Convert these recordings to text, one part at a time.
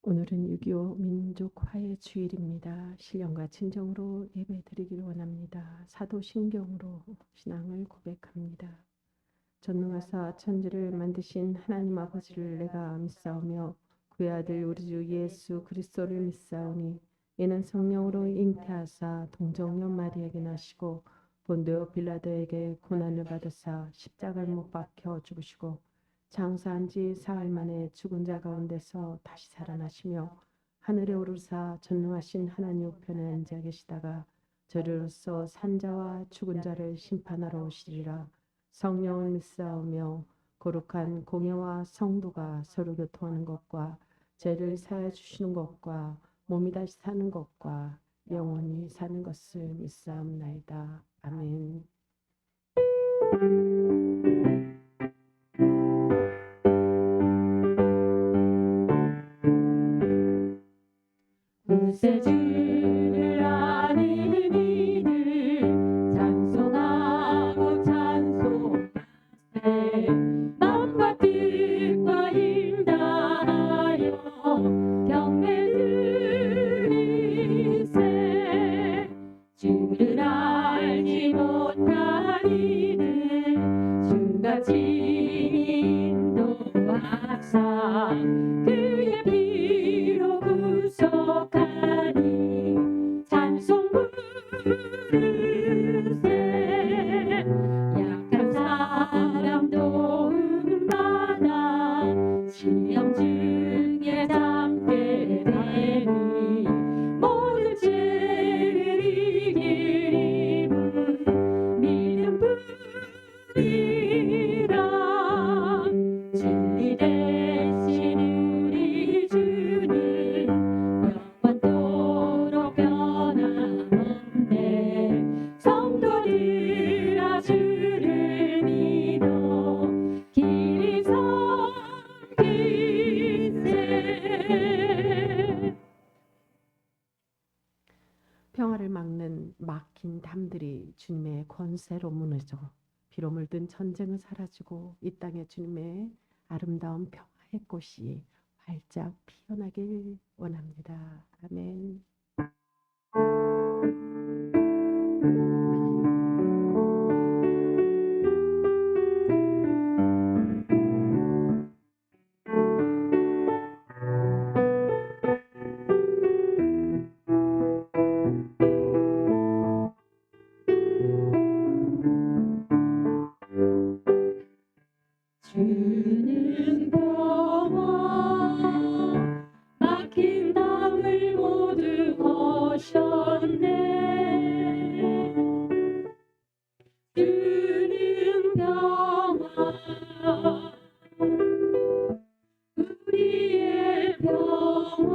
오늘은 6.25 민족화해 주일입니다. 신령과 진정으로 예배드리기를 원합니다. 사도신경으로 신앙을 고백합니다. 전능하사 천지를 만드신 하나님 아버지를 내가 믿사오며 그의 아들 우리 주 예수 그리스도를 믿사오니 이는 성령으로 잉태하사 동정녀 마리아에게 나시고 본디오 빌라도에게 고난을 받으사 십자가를 못 박혀 죽으시고 장사한 지 사흘 만에 죽은 자 가운데서 다시 살아나시며 하늘에 오르사 전능하신 하나님 우편에 앉아 계시다가 저리로서 산자와 죽은 자를 심판하러 오시리라. 성령을 믿사오며 거룩한 공예와 성도가 서로 교통하는 것과 죄를 사해 주시는 것과 몸이 다시 사는 것과 영원히 사는 것을 믿사옵나이다. 아멘. 구세주를 아는 이들 찬송하고 찬송하세 마음과 뜻과 힘 다하여 경배 드리세 주를 알지 못한 이들 주같이 인도하사 그의 피로 구속하니 찬송 부르세 약한 사람 도움받아 시험 중에 잠게 되니 모든 죄를 이길 힘은 믿음 뿐이라 진리 대신 우리 주는 영원토록 변함없네 성도들아 주를 믿어 길이 섬기세. 평화를 막는 막힌 담들이 주님의 권세로 무너져 피로 물든 전쟁은 사라지고 이 땅에 주님의 아름다운 평화의 꽃이 활짝 피어나길 원합니다. 아멘. 주는 평화 막힌 담을 모두 거셨네 주는 평화 우리의 평화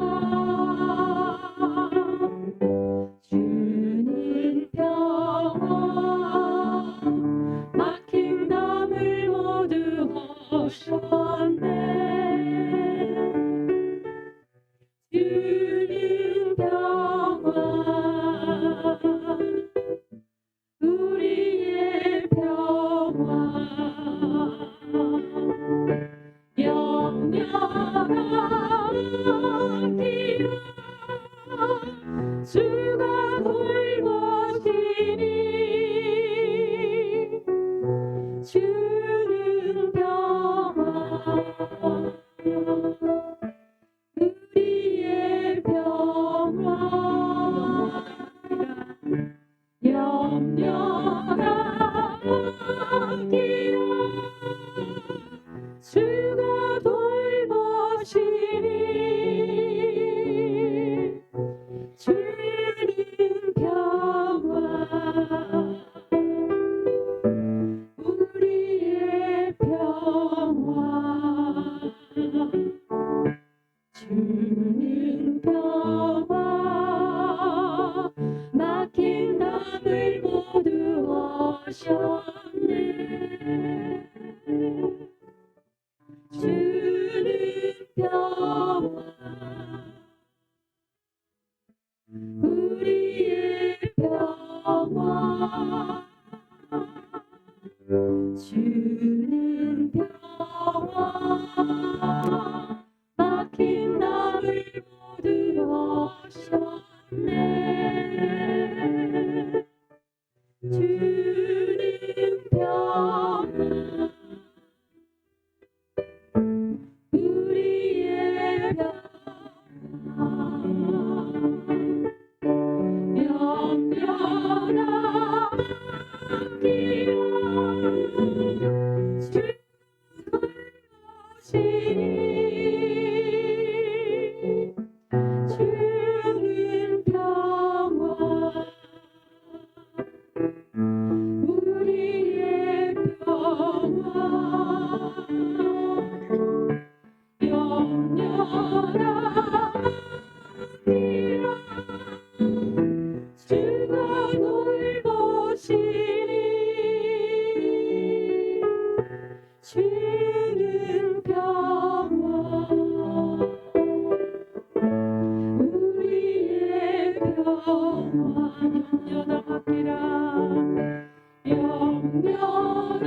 주는 평화 막힌 담을 모두 거셨네 주는 평화 우리의 평화 영영한 기름 주가 돌보시니 주는 평화 우리의 평화 염려하기야 주가 돌보시니 주는 평화 우리의 평화 주는 평화 막힌 담을 모두 거셨네 주는 평화 우리의 평화 주는 평화 막힌 담을 주는 평화 우리의 평화 영원하기로 주 주는 평화 우리의 평화 영원하기로 주가 돌보시니 주는 평화 우리의 평화 영원하기라 영원하기로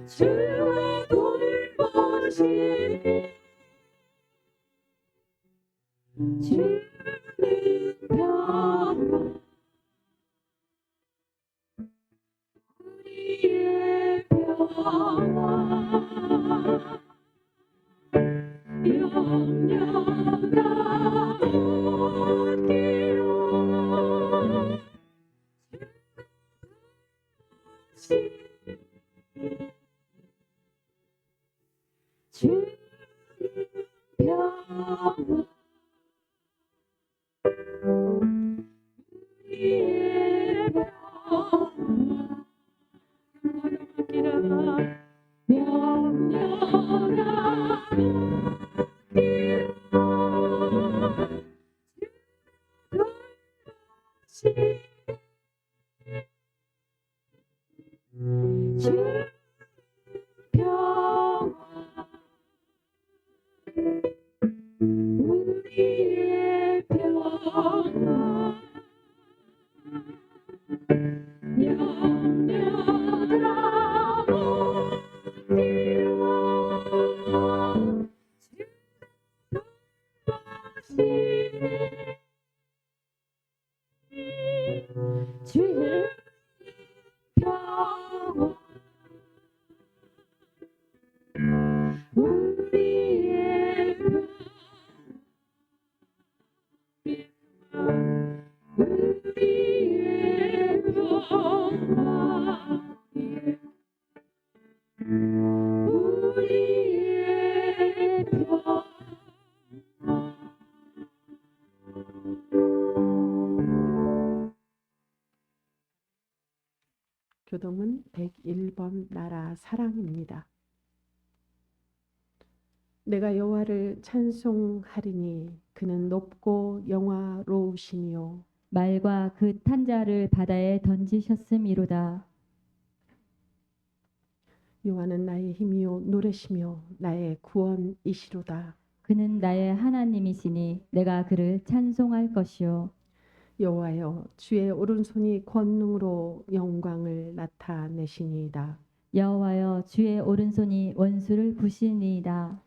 주가 돌보시니 주는 평화 우리의 평화 영원하기로 주는 평화 우리의 평화 주의 평화 우리의 우리의 평화 우리의 평화 교동은 101번 나라 사랑입니다. 내가 여호와를 찬송하리니 그는 높고 영화로우시니요 말과 그 탄자를 바다에 던지셨음이로다. 여호와는 나의 힘이요 노래시며 나의 구원이시로다. 그는 나의 하나님이시니 내가 그를 찬송할 것이요. 여호와여 주의 오른손이 권능으로 영광을 나타내시니이다. 여호와여 주의 오른손이 원수를 부시니이다.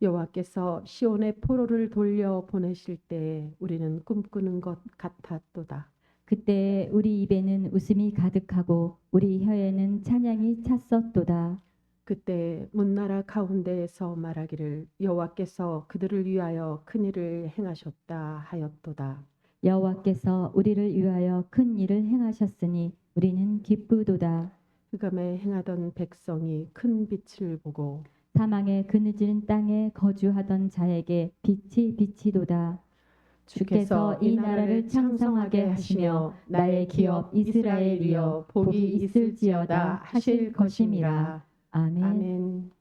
여호와께서 시온의 포로를 돌려 보내실 때에 우리는 꿈꾸는 것 같았도다. 그때 우리 입에는 웃음이 가득하고 우리 혀에는 찬양이 찼었도다. 그때 문나라 가운데에서 말하기를 여호와께서 그들을 위하여 큰 일을 행하셨다 하였도다. 여호와께서 우리를 위하여 큰 일을 행하셨으니 우리는 기쁘도다. 흑암에 행하던 백성이 큰 빛을 보고 사망의 그늘진 땅에 거주하던 자에게 빛이 비치도다. 주께서 이 나라를 창성하게 하시며 나의 기업 이스라엘이여 복이 있을지어다 하실 것임이라. 아멘. 아멘.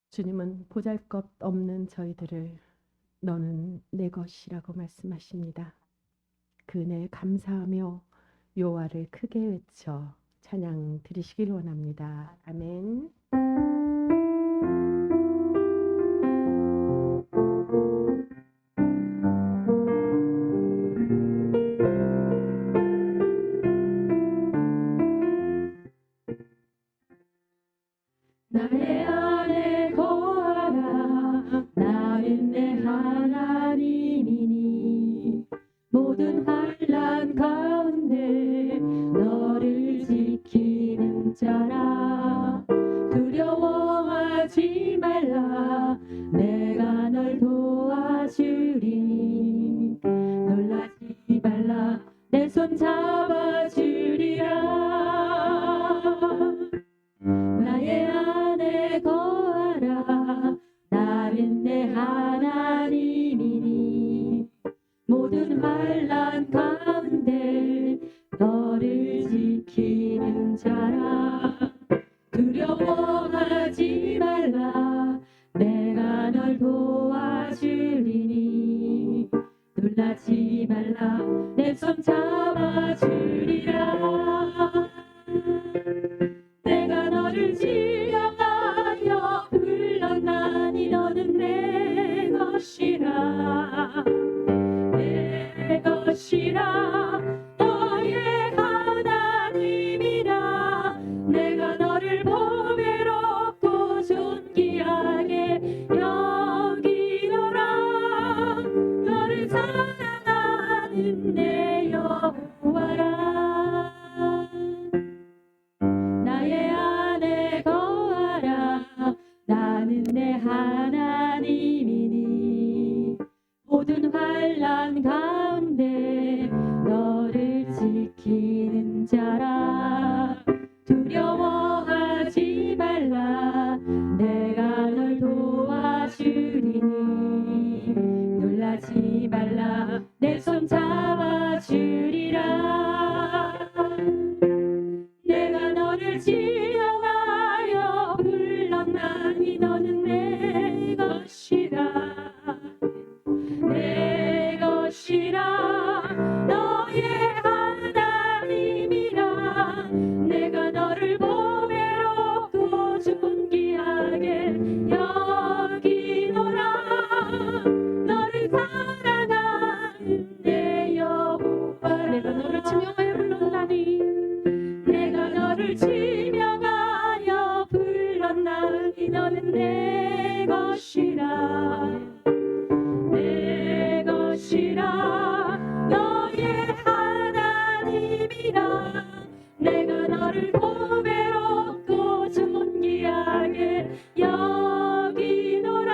주님은 보잘것없는 저희들을 너는 내 것이라고 말씀하십니다. 그 은혜에 감사하며 여호와를 크게 외쳐 찬양 드리시길 원합니다. 아멘. 나의 안에 거하라 나는 내 하나님이니 손 잡아주리라. 나의 안에 거하라. 나는 내 하나님이니 모든 환난 가운데 너를 지키는 자라. 두려워하지 말라. 내가 널 도와주리니 놀라지 말라. 내 손 잡아주리라. 내가 너를 지령하여 불렀나니 너는 내 것이라. 내 것이라. 너의 하나님이라. 내가 너를 보배롭고 존귀하게 여기노라. 너를 사랑하는 내 여호와라. 나의 안에 거하라. 나는 내 하나님이니 모든 환난 가운데 너를 지키는 자라. 두려워하지 말라. 내가 널 도와주리니 놀라지 말라. 내 손 잡아주리라. 내가 너를 지령하여 불렀나니 너는 내 것이라. 내 것이라. 너의 하나님이라. 내가 너를 보배롭고 존귀하게 여기노라. 너를 사랑하는 내 여호와. 내가 너를 지명하여 불렀나니 내가 너를 지명하여 불렀나니 너는 내 것이라. 내 것이라. 너의 하나님이라. 내가 너를 보배롭고 존귀하게 여기노라.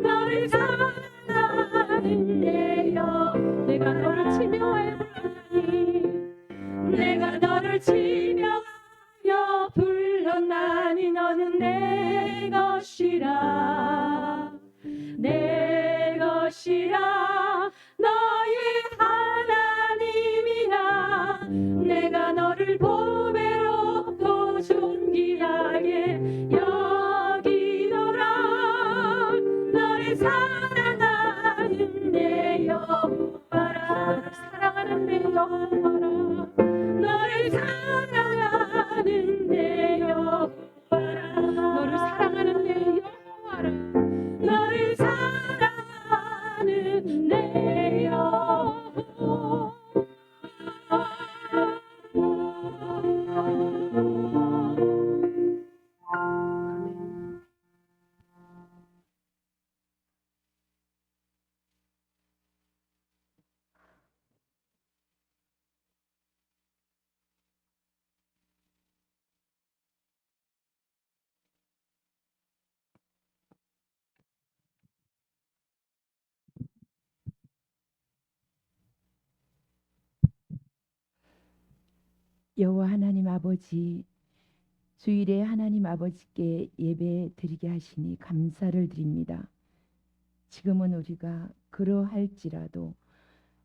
너를 사랑하는 내 여. 내가 너를 지명하여 불렀나니 내가 너를 지명하여 불렀나니 너는 내 것이라. 내 것이라. 너의 하나님이라. 내가 너를 보배롭고 존귀하게 여기노라. 너를 사랑하는 내 여호와라. 사랑하는 내 여호와라. 너를 사랑하는 내 여호와라. 너를 사랑하는 내 여호와라. 너를 사랑하는 내 여호와라. 아멘. 여호와 하나님 아버지, 주일에 하나님 아버지께 예배 드리게 하시니 감사를 드립니다. 지금은 우리가 그러할지라도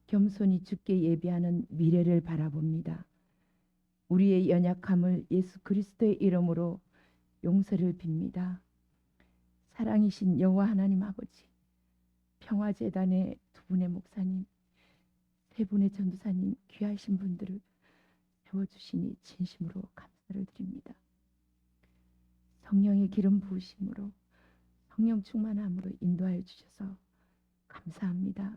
겸손히 주께 예배하는 미래를 바라봅니다. 우리의 연약함을 예수 그리스도의 이름으로 용서를 빕니다. 사랑이신 여호와 하나님 아버지, 평화재단의 두 분의 목사님, 세 분의 전도사님, 귀하신 분들을 세워주시니 진심으로 감사를 드립니다. 성령의 기름 부으심으로 성령 충만함으로 인도하여 주셔서 감사합니다.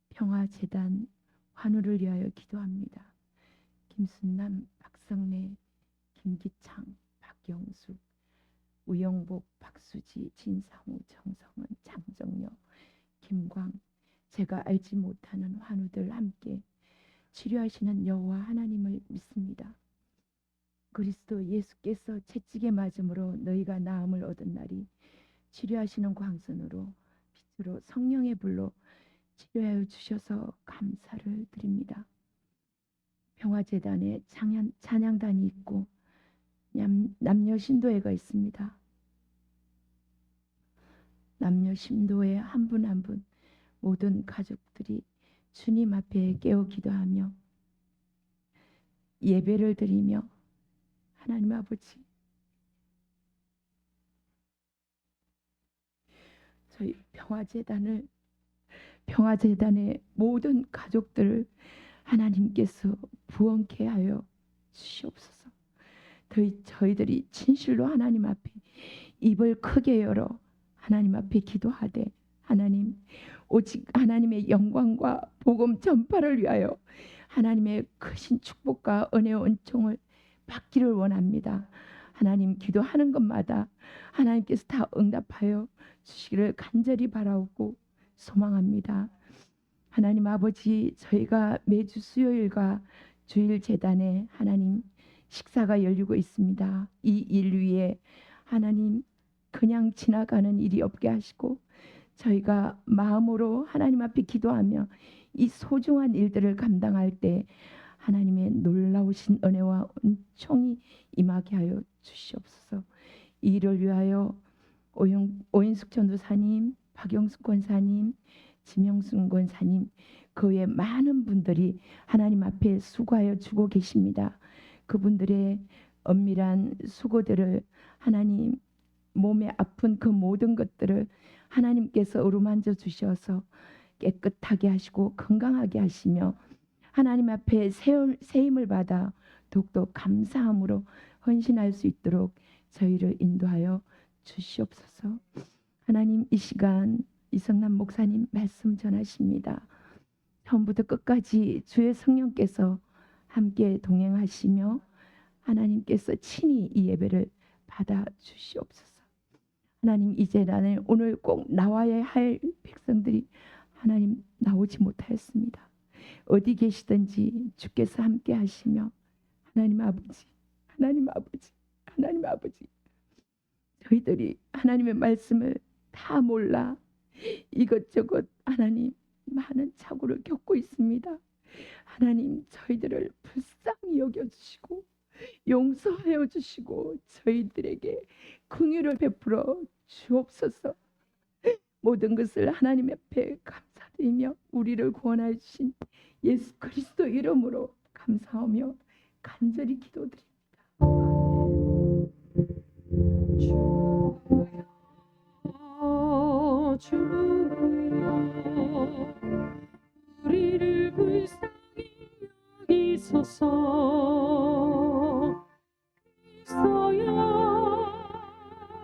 평화재단 환우를 위하여 기도합니다. 김순남, 박성래, 김기창, 박영숙, 우영복, 박수지, 진상우, 정성은, 장정여, 김광, 제가 알지 못하는 환우들 함께 치료하시는 여호와 하나님을 믿습니다. 그리스도 예수께서 채찍에 맞음으로 너희가 나음을 얻은 날이 치료하시는 광선으로 빛으로 성령의 불로 치료하여 주셔서 감사를 드립니다. 평화재단에 찬양단이 있고 남녀 신도회가 있습니다. 남녀 신도회 한 분 한 분 모든 가족들이 주님 앞에 깨어 기도하며 예배를 드리며 하나님 아버지 저희 평화재단의 모든 가족들을 하나님께서 부원케 하여 주시옵소서. 저희들이 진실로 하나님 앞에 입을 크게 열어 하나님 앞에 기도하되 하나님 오직 하나님의 영광과 복음 전파를 위하여 하나님의 크신 축복과 은혜와 은총을 받기를 원합니다. 하나님 기도하는 것마다 하나님께서 다 응답하여 주시기를 간절히 바라오고 소망합니다. 하나님 아버지 저희가 매주 수요일과 주일 재단에 하나님 식사가 열리고 있습니다. 이 일 위에 하나님 그냥 지나가는 일이 없게 하시고 저희가 마음으로 하나님 앞에 기도하며 이 소중한 일들을 감당할 때 하나님의 놀라우신 은혜와 은총이 임하게 하여 주시옵소서. 이 일을 위하여 오인숙 전도사님, 박영숙 권사님, 지명순 권사님 그 외에 많은 분들이 하나님 앞에 수고하여 주고 계십니다. 그분들의 엄밀한 수고들을 하나님 몸에 아픈 그 모든 것들을 하나님께서 어루만져 주셔서 깨끗하게 하시고 건강하게 하시며 하나님 앞에 세임을 받아 더욱더 감사함으로 헌신할 수 있도록 저희를 인도하여 주시옵소서. 하나님 이 시간 이성남 목사님 말씀 전하십니다. 처음부터 끝까지 주의 성령께서 함께 동행하시며 하나님께서 친히 이 예배를 받아 주시옵소서. 하나님 이제 나는 오늘 꼭 나와야 할 백성들이 하나님 나오지 못하였습니다. 어디 계시든지 주께서 함께 하시며 하나님 아버지 저희들이 하나님의 말씀을 다 몰라 이것저것 하나님 많은 착오를 겪고 있습니다. 하나님 저희들을 불쌍히 여겨주시고 용서하여 주시고 저희들에게 긍휼을 베풀어 주옵소서. 모든 것을 하나님 앞에 감사드리며 우리를 구원하여 주신 예수 그리스도 이름으로 감사하며 간절히 기도드립니다. 주여 우리를 불쌍히 여기소서.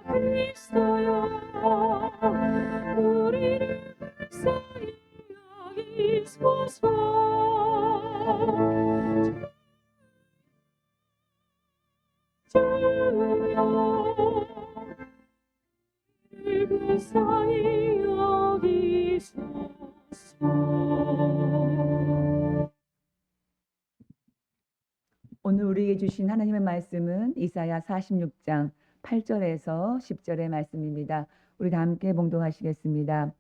그리스도여 우리를 불쌍히 여기소서. 주여 우리를 불쌍히 여기소서. 오늘 우리에게 주신 하나님의 말씀은 이사야 46장 8절에서 10절의 말씀입니다. 우리 다 함께 봉독하시겠습니다.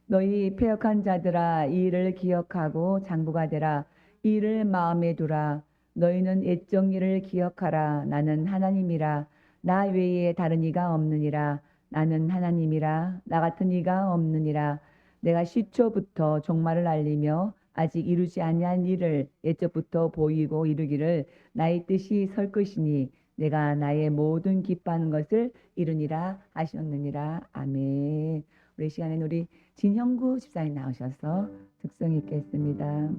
너희 패역한 자들아 이 일을 기억하고 장부가 되라. 이 일을 마음에 두라. 너희는 옛 정의를 기억하라. 나는 하나님이라. 나 외에 다른 이가 없느니라. 나는 하나님이라. 나 같은 이가 없느니라. 내가 시초부터 종말을 알리며 아직 이루지 아니한 일을 옛적부터 보이고 이루기를 나의 뜻이 설 것이니 내가 나의 모든 기뻐하는 것을 이루니라 하셨느니라. 아멘. 우리 시간에는 우리 진형구 집사님 나오셔서 특성 있게 했습니다.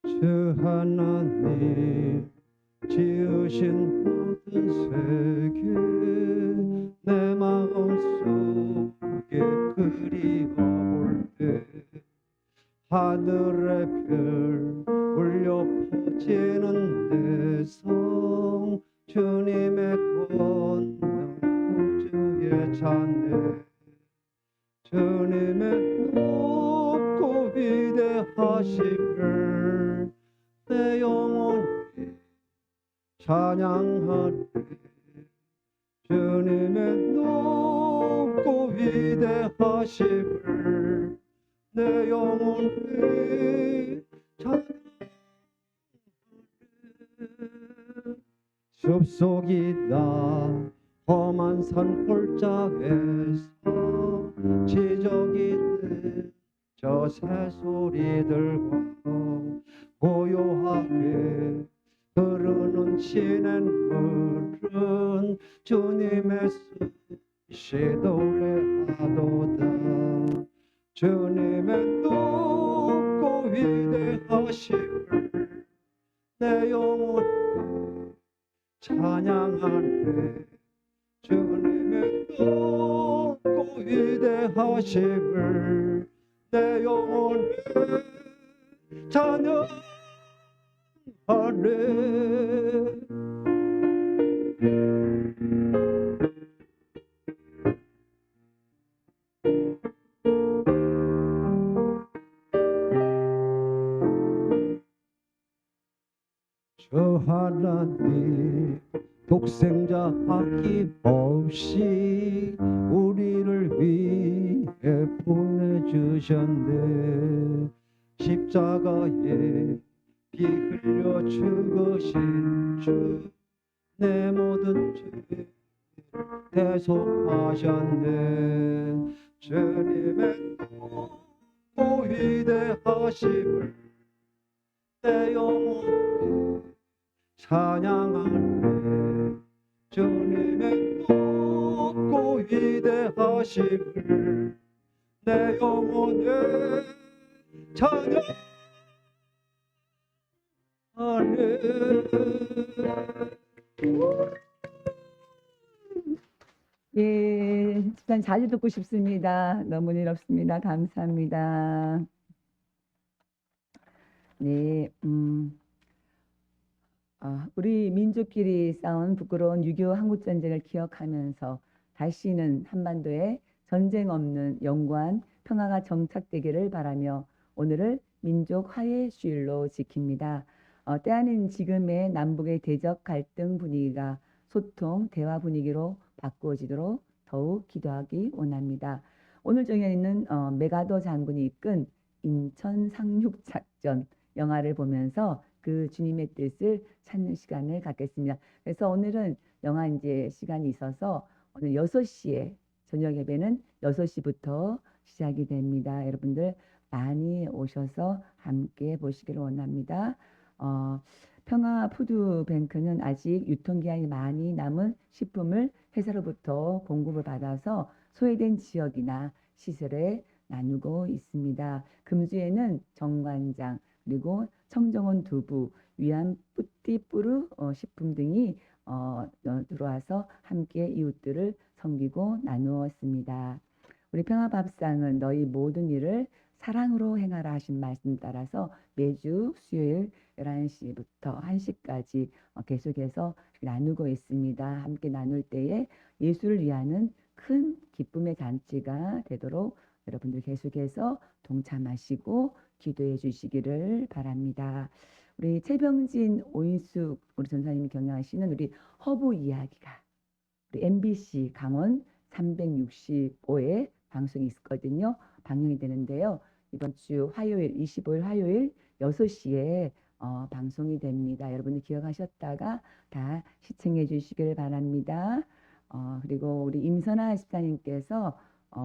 주 하나님 지으신 모든 세계 내 마음속에 그리워올 때 하늘의 별 울려 퍼지는 데서 주님의 권능 우주에 찬네 주님의 높고 위대하심을 내 영혼이 찬양하네 주님의 높고 위대하심을 내 영혼이 찬양하네 숲속이다 험한 산 골짜기에서 지저귀는 저 새소리들과 고요하게 흐르는 시냇물은 주님의 시 노래하도다 주님의 높고 위대하심을 내 영혼이 찬양하네 주님의 높고 위대하심을 내 영혼이 찬양하네 저 하나님 독생자 아낌없이 우리를 위해 보내주셨네 십자가에 피 흘려 죽으신 주 내 모든 죄를 대속하셨네 주님의 높고 위대하심을 내 영혼이 찬양하네 주님의 높고 위대하심을 내 영혼에 찬양하네 예, 집사님 자주 듣고 싶습니다. 너무 은혜롭습니다. 감사합니다. 네, 우리 민족끼리 싸운 부끄러운 6.25 한국전쟁을 기억하면서 다시는 한반도에 전쟁 없는 영구한 평화가 정착되기를 바라며 오늘을 민족 화해 주일로 지킵니다. 때아닌 지금의 남북의 대적 갈등 분위기가 소통, 대화 분위기로 바꾸어지도록 더욱 기도하기 원합니다. 오늘 정해있는 메가더 장군이 이끈 인천 상륙작전 영화를 보면서 그 주님의 뜻을 찾는 시간을 갖겠습니다. 그래서 오늘은 영화 이제 시간이 있어서 오늘 6시에 저녁 예배는 6시부터 시작이 됩니다. 여러분들 많이 오셔서 함께 보시기를 원합니다. 평화 푸드뱅크는 아직 유통기한이 많이 남은 식품을 회사로부터 공급을 받아서 소외된 지역이나 시설에 나누고 있습니다. 금주에는 정관장 그리고 청정원 두부, 위안 뿌띠뿌르 식품 등이 들어와서 함께 이웃들을 섬기고 나누었습니다. 우리 평화밥상은 너희 모든 일을 사랑으로 행하라 하신 말씀 따라서 매주 수요일 11시부터 1시까지 계속해서 나누고 있습니다. 함께 나눌 때에 예수를 위하는 큰 기쁨의 잔치가 되도록 여러분들 계속해서 동참하시고 기도해 주시기를 바랍니다. 우리 최병진 오인숙 우리 전사님이 경영하시는 우리 허브 이야기가 우리 MBC 강원 365에 방송이 있거든요. 방영이 되는데요. 이번 주 화요일 25일 화요일 6시에 방송이 됩니다. 여러분들 기억하셨다가 다 시청해 주시길 바랍니다. 그리고 우리 임선아 집사님께서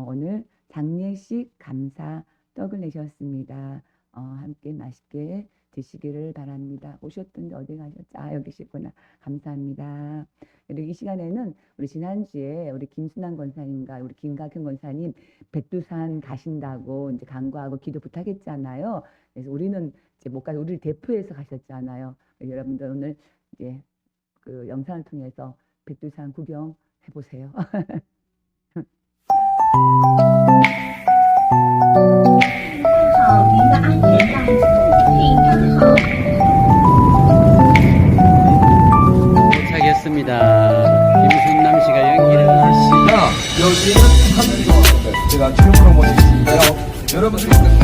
오늘 장례식 감사 떡을 내셨습니다. 함께 맛있게 드시기를 바랍니다. 오셨던데 어디 가셨죠? 여기 계시구나. 감사합니다. 그리고 이 시간에는 우리 지난주에 우리 김순환 권사님과 우리 김각현 권사님 백두산 가신다고 이제 간구하고 기도 부탁했잖아요. 그래서 우리는 이제 못 가서 우리를 대표해서 가셨잖아요. 여러분들 오늘 이제 그 영상을 통해서 백두산 구경 해보세요.您的安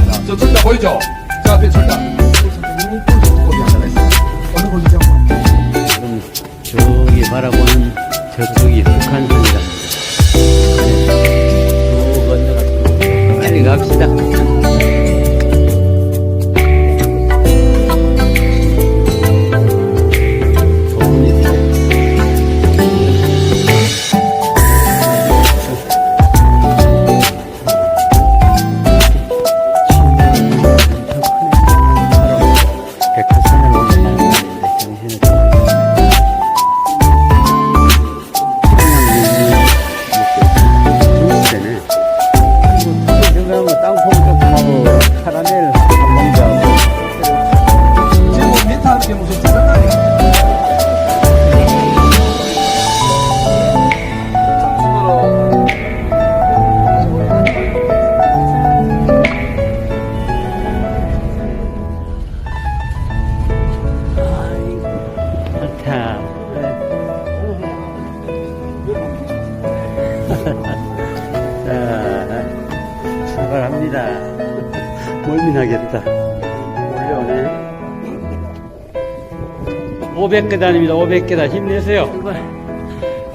자, 저 철자 보이죠? 자, 앞에 철자. 거기 하나 있어요. 어느 곳이죠? 그럼 저기 바라보는 저쪽이 북한산이랍니다. 쭉 건너가 빨리 갑시다. 소문이 있어요. 백두산을 올라가는 길인데 정신을 중시대네. 그러면 땅콩 조금하고 카라멜 한 봉지하고 지금 밑에 함께 무슨 자전거니? 좋다. 자, 출발합니다. 멀미나겠다. 올려오네. 500계단입니다. 500계단 힘내세요.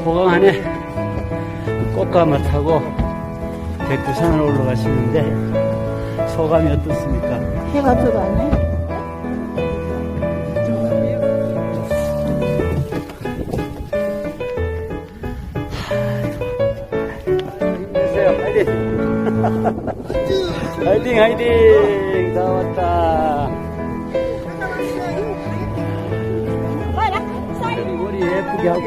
호강 안에 꽃가마 타고 백두산을 올라가시는데 소감이 어떻습니까? 해가 들어가네. 힘내세요. 화이팅! 화이팅, 화이팅! 다 왔다. 머리 예쁘게 하고.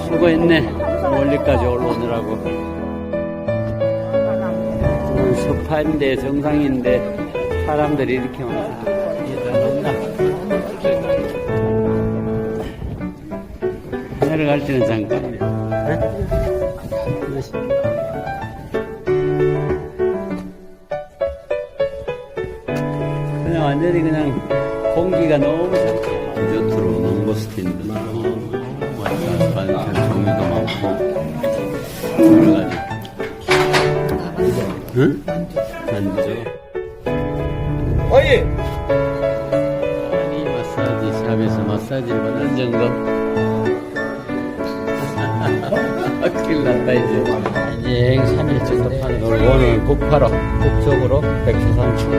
수고했네. 멀리까지 올라오느라고. 오늘 섭한데 정상인데 사람들이 이렇게 많아. 대단하다. 내려갈 때는 잠깐이야. 그냥 완전히 그냥 공기가 너무 좋다. 디저트로 농고스틴도 나오고 완전 종류도 많고 여러 가지. 응? 만두죠. 어이! 아니 마사지 샵에서 마사지를 받는 정도. 큰일 났다 이제 행산이 정도판에 오늘 북파로 북쪽으로 백두산 출발.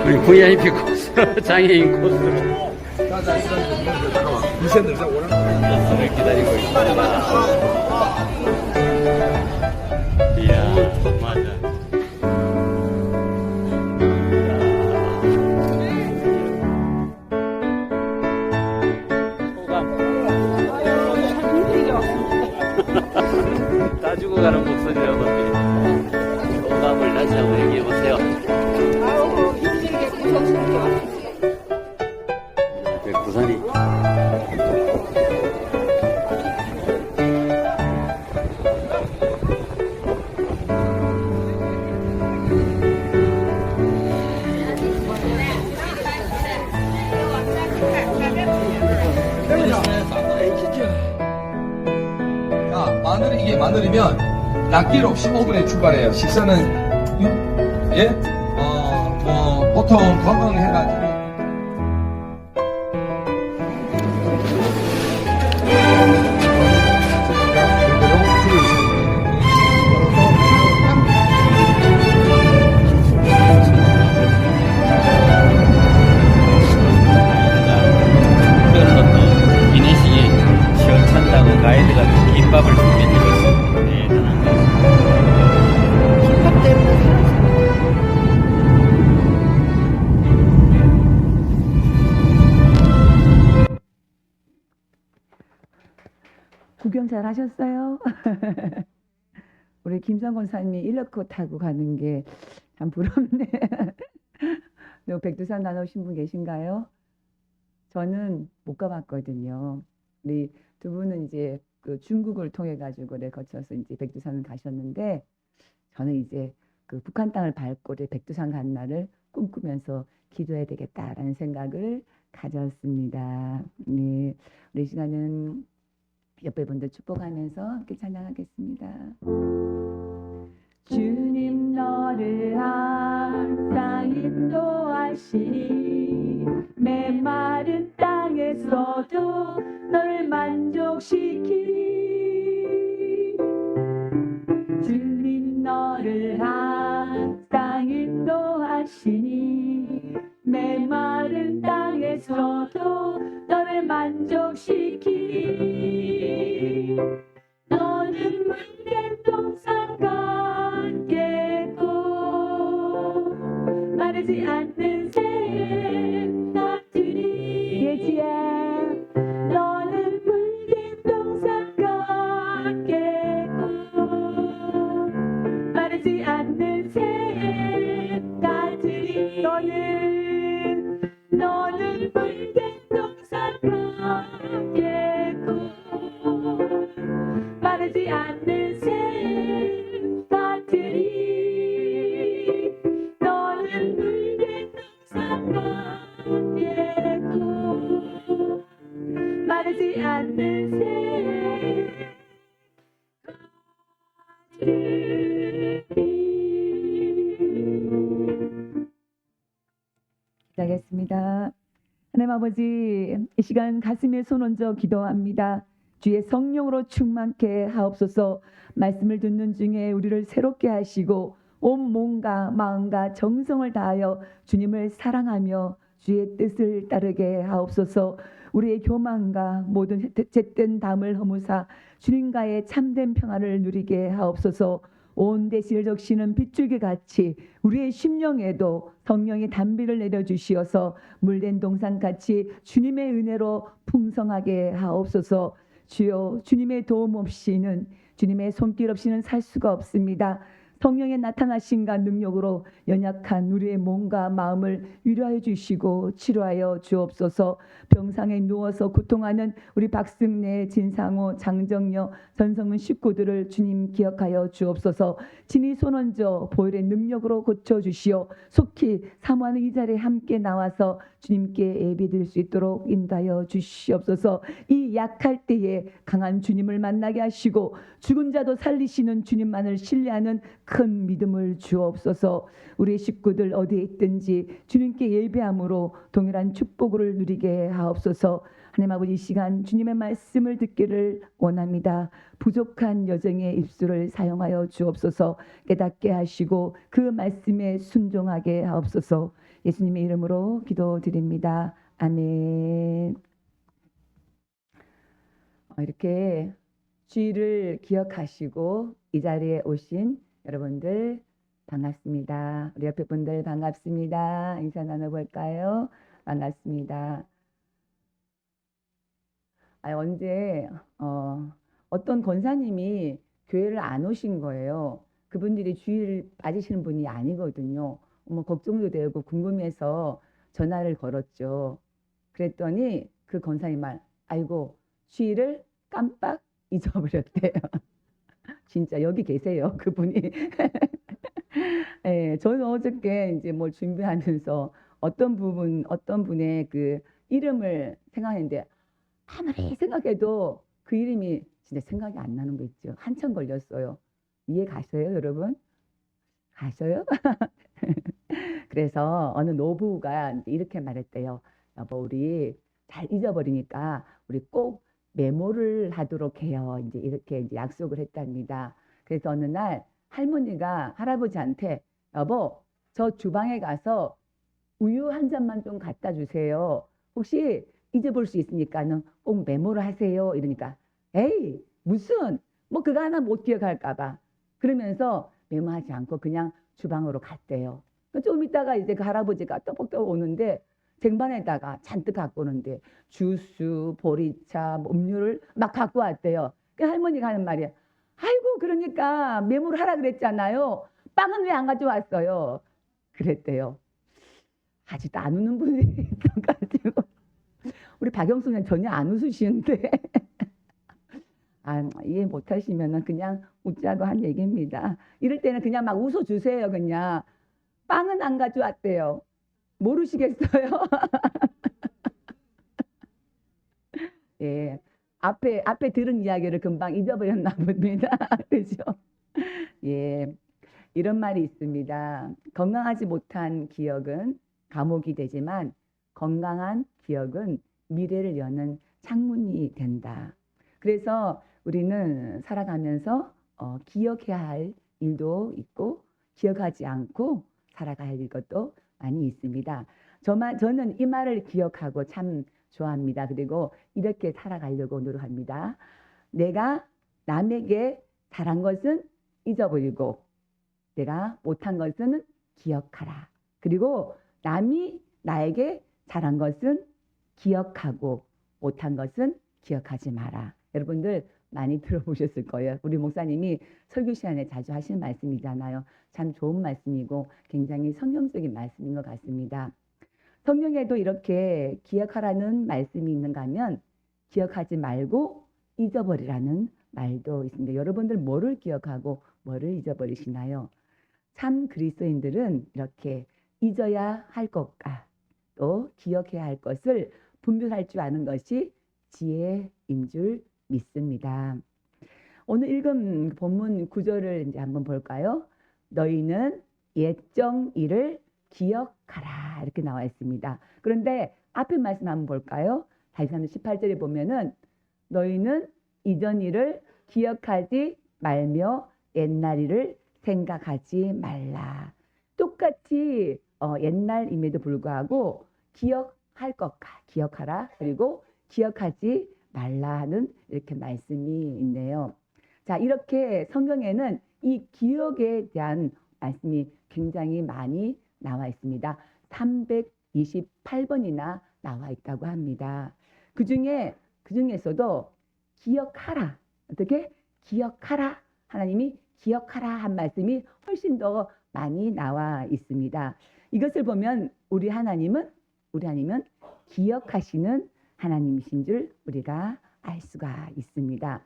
우리 VIP 코스로 장애인 코스로 자, 잠깐만. 이세들 자 오라. 버스를 기다리고 있습니다. 이야 맞아. 따주고 가는 목소리라고 소감을 다시 한번 얘기해 보세요. 백두산이 자, 마늘이 이게 마늘이면 낱개로 15분에 출발해요. 식사는 예? 보통 건강해가지고. 특별로 또 기내식이 시원찮다고 가이드가 김밥을 준비해줬습니다. 대단한 거. 김밥 때문에 사라졌어. 구경 잘 하셨어요? 우리 김성 권사님이 일러코 타고 가는 게 참 부럽네. 너 백두산 다녀오신 분 계신가요? 저는 못 가봤거든요. 우리 두 분은 이제 그 중국을 통해 가지고 거쳐서 이제 백두산을 가셨는데 저는 이제 그 북한 땅을 밟고 이제 백두산 간 날을 꿈꾸면서 기도해야 되겠다라는 생각을 가졌습니다. 네, 우리 이 시간은 옆에 분들 축복하면서 함께 찬양하겠습니다. 주님 하시니 메마른 땅에서도 너를 만족시키니 너는 물된 동산과 깨고 마르지 않는 샘가들이 예지야 너는 물된 동산과 깨고 마르지 않는 샘가들이 너는 물된 동산과 깨고 마르지 않는 샘가들이 너는 물된 동산과 깨고 마르지 않는 샘가들이 시작하겠습니다. 하나님 아버지, 이 시간 가슴에 손 얹어 기도합니다. 주의 성령으로 충만케 하옵소서. 말씀을 듣는 중에 우리를 새롭게 하시고 온 몸과 마음과 정성을 다하여 주님을 사랑하며 주의 뜻을 따르게 하옵소서. 우리의 교만과 모든 잿된 담을 허무사 주님과의 참된 평화를 누리게 하옵소서. 온 대지를 적시는 빗줄기 같이 우리의 심령에도 성령의 단비를 내려주시어서 물된 동산같이 주님의 은혜로 풍성하게 하옵소서. 주여, 주님의 도움 없이는, 주님의 손길 없이는 살 수가 없습니다. 성령의 나타나심과 능력으로 연약한 우리의 몸과 마음을 위로하여 주시고 치료하여 주옵소서. 병상에 누워서 고통하는 우리 박승래, 진상호, 장정여, 전성은 식구들을 주님 기억하여 주옵소서. 친히 손 얹어 보혈의 능력으로 고쳐주시어 속히 사모하는 이 자리에 함께 나와서 주님께 예배드릴 수 있도록 인도하여 주시옵소서. 이 약할 때에 강한 주님을 만나게 하시고 죽은 자도 살리시는 주님만을 신뢰하는 큰 믿음을 주옵소서. 우리 식구들 어디에 있든지 주님께 예배함으로 동일한 축복을 누리게 하옵소서. 하나님 아버지, 이 시간 주님의 말씀을 듣기를 원합니다. 부족한 여정의 입술을 사용하여 주옵소서. 깨닫게 하시고 그 말씀에 순종하게 하옵소서. 예수님의 이름으로 기도드립니다. 아멘. 이렇게 주일을 기억하시고 이 자리에 오신 여러분들 반갑습니다. 우리 옆에 분들 반갑습니다. 인사 나눠볼까요? 반갑습니다. 언제 어떤 권사님이 교회를 안 오신 거예요. 그분들이 주일 빠지시는 분이 아니거든요. 걱정도 되고 궁금해서 전화를 걸었죠. 그랬더니 그 권사님 말, 아이고 주일을 깜빡 잊어버렸대요. 진짜 여기 계세요, 그분이. 네, 저는 어저께 이제 뭘 준비하면서 어떤 분의 그 이름을 생각했는데 아무리 생각해도 그 이름이 진짜 생각이 안 나는 거 있죠. 한참 걸렸어요. 이해 가셔요, 여러분? 가셔요? 그래서 어느 노부가 이렇게 말했대요. 여보, 우리 잘 잊어버리니까 우리 꼭 메모를 하도록 해요. 이렇게 약속을 했답니다. 그래서 어느 날 할머니가 할아버지한테 여보, 저 주방에 가서 우유 한 잔만 좀 갖다 주세요. 혹시 잊어볼 수 있으니까는 꼭 메모를 하세요. 이러니까 에이, 무슨 그거 하나 못 기억할까 봐. 그러면서 메모하지 않고 그냥 주방으로 갔대요. 좀 있다가 이제 그 할아버지가 떠벅떠벅 오는데 쟁반에다가 잔뜩 갖고 오는데 주스, 보리차, 음료를 막 갖고 왔대요. 그 할머니가 하는 말이야. 아이고, 그러니까 메모를 하라 그랬잖아요. 빵은 왜 안 가져왔어요? 그랬대요. 아직도 안 웃는 분이 있어가지고 우리 박영수는 전혀 안 웃으시는데 이해 못하시면 그냥 웃자고 한 얘기입니다. 이럴 때는 그냥 막 웃어주세요. 그냥 빵은 안 가져왔대요. 모르시겠어요? 예, 앞에 들은 이야기를 금방 잊어버렸나 봅니다. 그죠? 예, 이런 말이 있습니다. 건강하지 못한 기억은 감옥이 되지만 건강한 기억은 미래를 여는 창문이 된다. 그래서 우리는 살아가면서 기억해야 할 일도 있고 기억하지 않고 살아가야 할 것도 많이 있습니다. 저는 이 말을 기억하고 참 좋아합니다. 그리고 이렇게 살아가려고 노력합니다. 내가 남에게 잘한 것은 잊어버리고 내가 못한 것은 기억하라. 그리고 남이 나에게 잘한 것은 기억하고 못한 것은 기억하지 마라. 여러분들 많이 들어보셨을 거예요. 우리 목사님이 설교 시간에 자주 하시는 말씀이잖아요. 참 좋은 말씀이고 굉장히 성경적인 말씀인 것 같습니다. 성경에도 이렇게 기억하라는 말씀이 있는가 하면 기억하지 말고 잊어버리라는 말도 있습니다. 여러분들 뭐를 기억하고 뭐를 잊어버리시나요? 참 그리스도인들은 이렇게 잊어야 할 것과 또 기억해야 할 것을 분별할 줄 아는 것이 지혜인 줄 믿습니다. 오늘 읽은 본문 구절을 이제 한번 볼까요? 너희는 옛정 일을 기억하라 이렇게 나와 있습니다. 그런데 앞에 말씀 한번 볼까요? 다시 한번 18절에 보면은 너희는 이전 일을 기억하지 말며 옛날 일을 생각하지 말라. 똑같이 옛날임에도 불구하고 기억할 것과 기억하라 그리고 기억하지 말라 하는 이렇게 말씀이 있네요. 자, 이렇게 성경에는 이 기억에 대한 말씀이 굉장히 많이 나와 있습니다. 328번이나 나와 있다고 합니다. 그중에서도 기억하라. 어떻게? 기억하라. 하나님이 기억하라 한 말씀이 훨씬 더 많이 나와 있습니다. 이것을 보면 우리 하나님은 기억하시는 하나님이신 줄 우리가 알 수가 있습니다.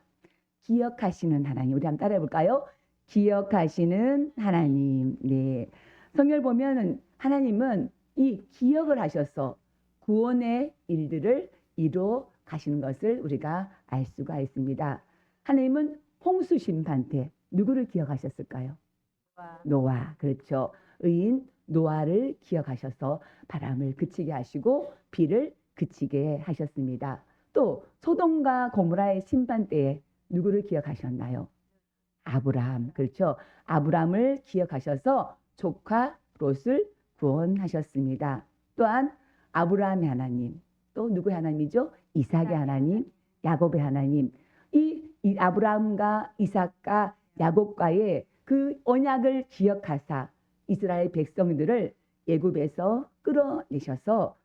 기억하시는 하나님. 우리 한번 따라해 볼까요? 기억하시는 하나님. 네. 성경을 보면 하나님은 이 기억을 하셔서 구원의 일들을 이루어 가시는 것을 우리가 알 수가 있습니다. 하나님은 홍수 심판 때 누구를 기억하셨을까요? 노아. 그렇죠. 의인 노아를 기억하셔서 바람을 그치게 하시고 비를 그치게 하셨습니다. 또 소돔과 고모라의 심판 때에 누구를 기억하셨나요? 아브라함. 그렇죠. 아브라함을 기억하셔서 조카 롯을 구원하셨습니다. 또한 아브라함의 하나님, 또 누구의 하나님이죠? 이삭의 하나님, 야곱의 하나님. 이 아브라함과 이삭과 야곱과의 그 언약을 기억하사 이스라엘 백성들을 애굽에서 끌어내셔서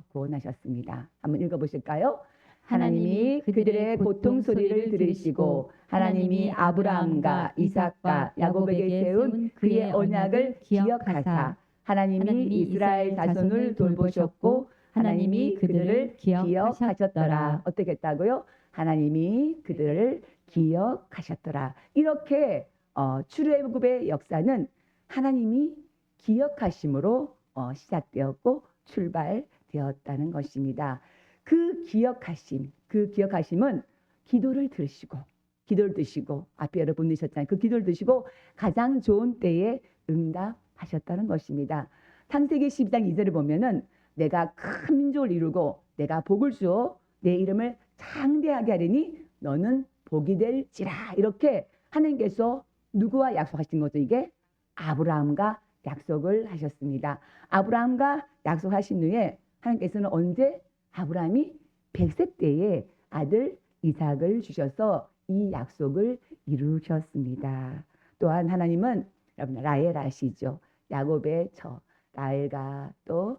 구원하셨습니다. 한번 읽어보실까요? 하나님이 그들의 고통 소리를 들으시고 하나님이 아브라함과 이삭과 야곱에게 세운 그의 언약을 기억하사 하나님이 이스라엘 자손을 돌보셨고 하나님이 그들을 기억하셨더라. 어떻게 했다고요? 하나님이 그들을 기억하셨더라. 이렇게 출애굽의 역사는 하나님이 기억하심으로 시작되었고 출발되었다는 것입니다. 그 기억하심은 기도를 드시고 앞에 여러분 드셨잖아요. 그 기도를 드시고 가장 좋은 때에 응답하셨다는 것입니다. 창세기 12장 2절을 보면은 내가 큰 민족을 이루고 내가 복을 주어 내 이름을 창대하게 하리니 너는 복이 될지라. 이렇게 하나님께서 누구와 약속하신 거죠? 이게 아브라함과 약속을 하셨습니다. 아브라함과 약속하신 후에 하나님께서는 언제? 아브라함이 100세 때에 아들 이삭을 주셔서 이 약속을 이루셨습니다. 또한 하나님은 여러분 라헬 아시죠? 야곱의 라헬과 또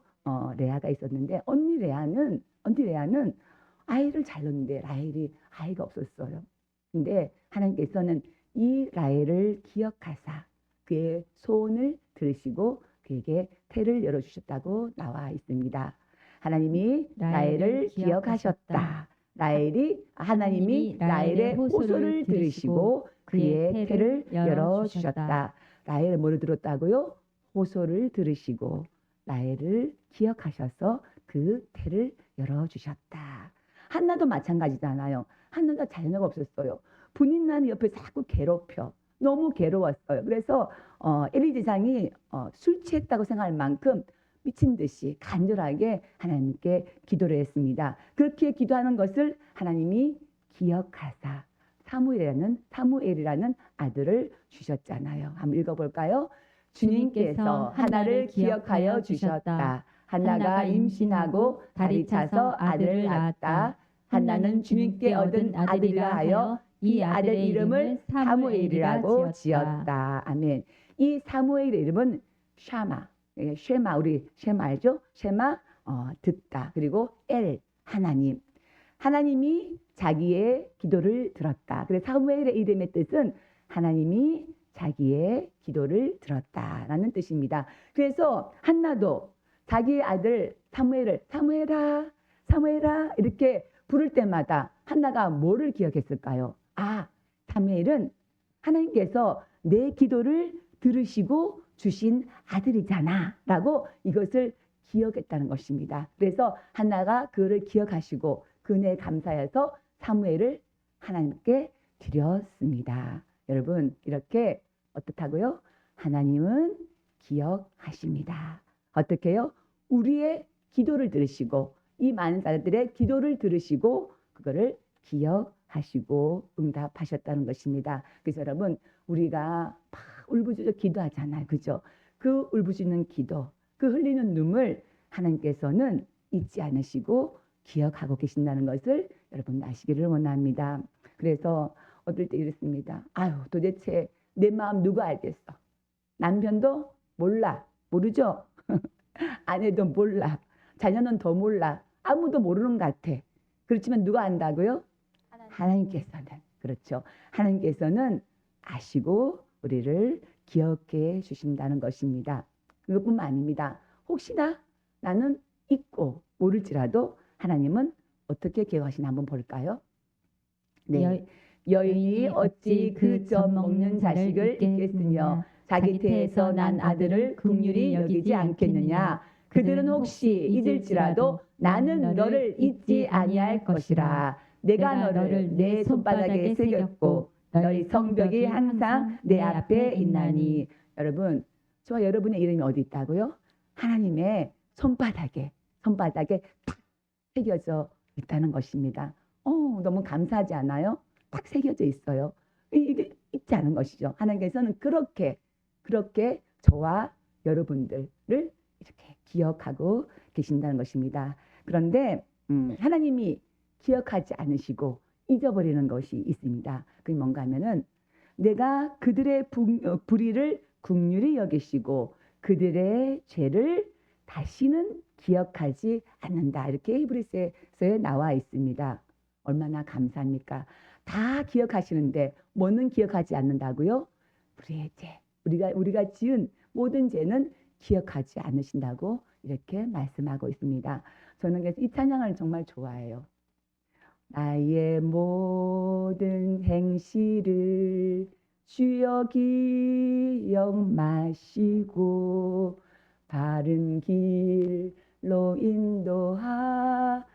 레아가 있었는데 언니 레아는 아이를 잘 낳는데 라헬이 아이가 없었어요. 근데 하나님께서는 이 라헬을 기억하사 그의 소원을 들으시고 그에게 태를 열어주셨다고 나와 있습니다. 하나님이 라헬을 기억하셨다. 하나님이 라헬의 호소를 들으시고 그의 태를 열어주셨다. 라헬을 뭐를 들었다고요? 호소를 들으시고 라헬을 기억하셔서 그 태를 열어주셨다. 한나도 마찬가지잖아요. 한나도 자녀가 없었어요. 분인 나는 옆에 자꾸 괴롭혀. 너무 괴로웠어요. 그래서 엘리 제사장이 술 취했다고 생각할 만큼 미친 듯이 간절하게 하나님께 기도를 했습니다. 그렇게 기도하는 것을 하나님이 기억하사 사무엘이라는 아들을 주셨잖아요. 한번 읽어볼까요? 주님께서 하나를 기억하여 주셨다. 한나가 임신하고 다리 차서 아들을 낳았다. 한나는 주님께 얻은 아들이라 하여 이 아들의 이름을 사무엘이라고 지었다. 아멘. 이 사무엘의 이름은 샤마. 쉐마, 우리 쉐마 알죠? 쉐마, 듣다. 그리고 엘, 하나님. 하나님이 자기의 기도를 들었다. 그래서 사무엘의 이름의 뜻은 하나님이 자기의 기도를 들었다라는 뜻입니다. 그래서 한나도 자기의 아들 사무엘을 사무엘아, 사무엘아 이렇게 부를 때마다 한나가 뭐를 기억했을까요? 아, 사무엘은 하나님께서 내 기도를 들으시고 주신 아들이잖아 라고 이것을 기억했다는 것입니다. 그래서 한나가 그를 기억하시고 그 은혜에 감사해서 사무엘을 하나님께 드렸습니다. 여러분 이렇게 어떻다고요? 하나님은 기억하십니다. 어떻게요? 우리의 기도를 들으시고 이 많은 사람들의 기도를 들으시고 그거를 기억하시고 응답하셨다는 것입니다. 그래서 여러분 우리가 막 울부짖어 기도하잖아요. 그죠? 그 울부짖는 기도, 그 흘리는 눈물 하나님께서는 잊지 않으시고 기억하고 계신다는 것을 여러분 아시기를 원합니다. 그래서 어떨 때 이렇습니다. 아유 도대체 내 마음 누가 알겠어? 남편도 몰라. 모르죠? 아내도 몰라. 자녀는 더 몰라. 아무도 모르는 것 같아. 그렇지만 누가 안다고요? 하나님께서는. 그렇죠. 하나님께서는 아시고 우리를 기억해 주신다는 것입니다. 그것뿐만 아닙니다. 혹시나 나는 잊고 모를지라도 하나님은 어떻게 기억하시나 한번 볼까요? 네. 여인이 어찌 그 젖 먹는 자식을 잊겠으며 자기 태에서 난 아들을 긍휼히 여기지 않겠느냐. 그들은 혹시 잊을지라도 나는 너를 잊지 아니할 것이라. 내가 너를 내 손바닥에 새겼고 너희 성벽이 항상 내 앞에 있나니. 여러분 저와 여러분의 이름이 어디 있다고요? 하나님의 손바닥에 탁 새겨져 있다는 것입니다. 너무 감사하지 않아요? 딱 새겨져 있어요. 이게 잊지 않은 것이죠. 하나님께서는 그렇게 저와 여러분들을 이렇게 기억하고 계신다는 것입니다. 그런데 하나님이 기억하지 않으시고 잊어버리는 것이 있습니다. 그게 뭔가 하면은 내가 그들의 불의를 긍휼히 여기시고 그들의 죄를 다시는 기억하지 않는다. 이렇게 히브리서에 나와 있습니다. 얼마나 감사합니까? 다 기억하시는데 뭐는 기억하지 않는다고요? 우리의 죄, 우리가 지은 모든 죄는 기억하지 않으신다고 이렇게 말씀하고 있습니다. 저는 그래서 이 찬양을 정말 좋아해요. 나의 모든 행실을 주여 기억 마시고 바른 길로 인도하소서.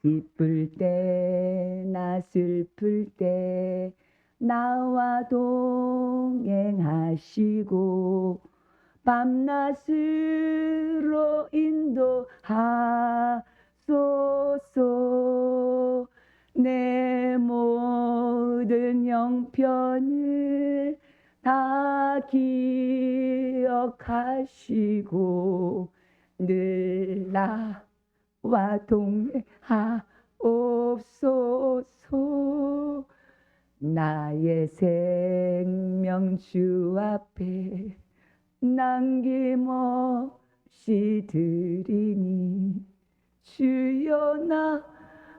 기쁠 때나 슬플 때 나와 동행하시고 밤낮으로 인도하소서. 내 모든 형편을 다 기억하시고 늘 나와 동행하옵소서. 나의 생명 주 앞에 남김없이 드리니 주여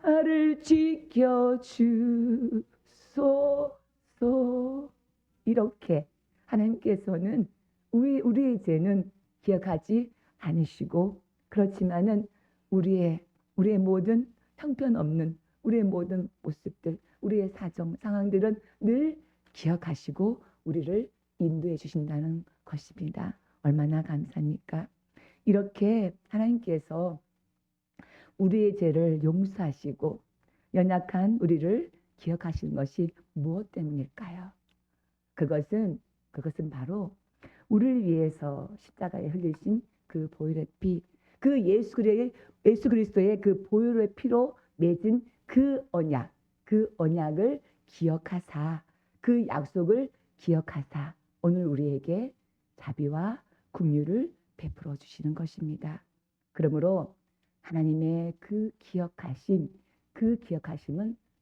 나를 지켜주소서. 이렇게 하나님께서는 우리의 죄는 기억하지 않으시고 그렇지만은 우리의 모든 형편없는 우리의 모든 모습들, 우리의 사정, 상황들은 늘 기억하시고 우리를 인도해 주신다는 것입니다. 얼마나 감사합니까? 이렇게 하나님께서 우리의 죄를 용서하시고 연약한 우리를 기억하시는 것이 무엇 때문일까요? 그것은 바로 우리를 위해서 십자가에 흘리신 그 보혈의 피, 그 예수 그리스도의 그 보혈의 피로 맺은 그 언약을 기억하사 그 약속을 기억하사 오늘 우리에게 자비와 긍휼을 베풀어 주시는 것입니다. 그러므로 하나님의 그 기억하심은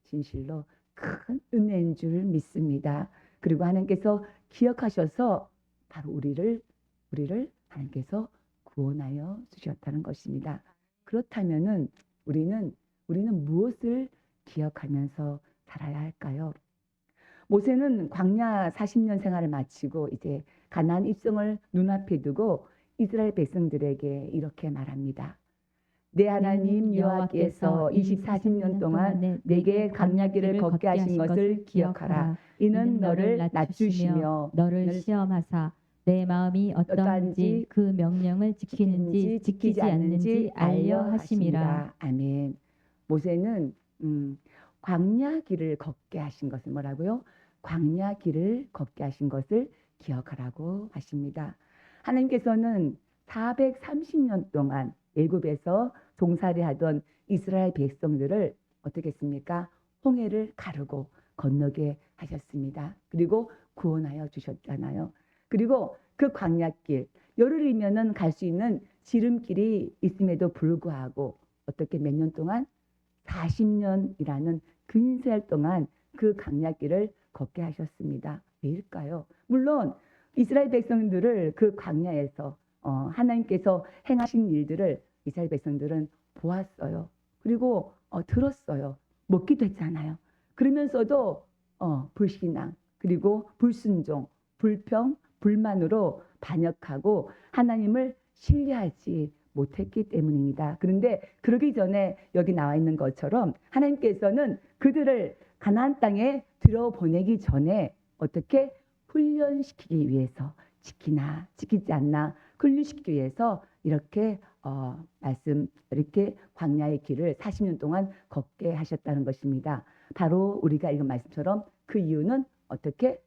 진실로 큰 은혜인 줄 믿습니다. 그리고 하나님께서 기억하셔서 바로 우리를 하나님께서 구원하여 주셨다는 것입니다. 그렇다면은 우리는 무엇을 기억하면서 살아야 할까요? 모세는 광야 40년 생활을 마치고 이제 가나안 입성을 눈앞에 두고 이스라엘 백성들에게 이렇게 말합니다. 내 하나님 여호와께서 40년 동안 내게 광야길을 걷게 하신 것을 기억하라. 이는 너를 낮추시며 너를 시험하사 내 마음이 어떠한지 그 명령을 지키는지 지키지 않는지 알려 하심이라. 아멘. 모세는 광야길을 걷게 하신 것을 뭐라고요? 광야길을 걷게 하신 것을 기억하라고 하십니다. 하나님께서는 430년 동안 애굽에서 종살이 하던 이스라엘 백성들을 어떻게 했습니까? 홍해를 가르고 건너게 하셨습니다. 그리고 구원하여 주셨잖아요. 그리고 그 광야길, 열흘이면은 갈 수 있는 지름길이 있음에도 불구하고 어떻게 몇 년 동안 40년이라는 긴 세월 동안 그 광야길을 걷게 하셨습니다. 왜일까요? 물론 이스라엘 백성들을 그 광야에서 하나님께서 행하신 일들을 이스라엘 백성들은 보았어요. 그리고 들었어요. 먹기도 했잖아요. 그러면서도 불신앙, 그리고 불순종, 불평, 불만으로 반역하고 하나님을 신뢰하지 못했기 때문입니다. 그런데 그러기 전에 여기 나와 있는 것처럼 하나님께서는 그들을 가나안 땅에 들어보내기 전에 어떻게 훈련시키기 위해서 지키나 지키지 않나 훈련시키기 위해서 이렇게 이렇게 광야의 길을 40년 동안 걷게 하셨다는 것입니다. 바로 우리가 읽은 말씀처럼 그 이유는 어떻게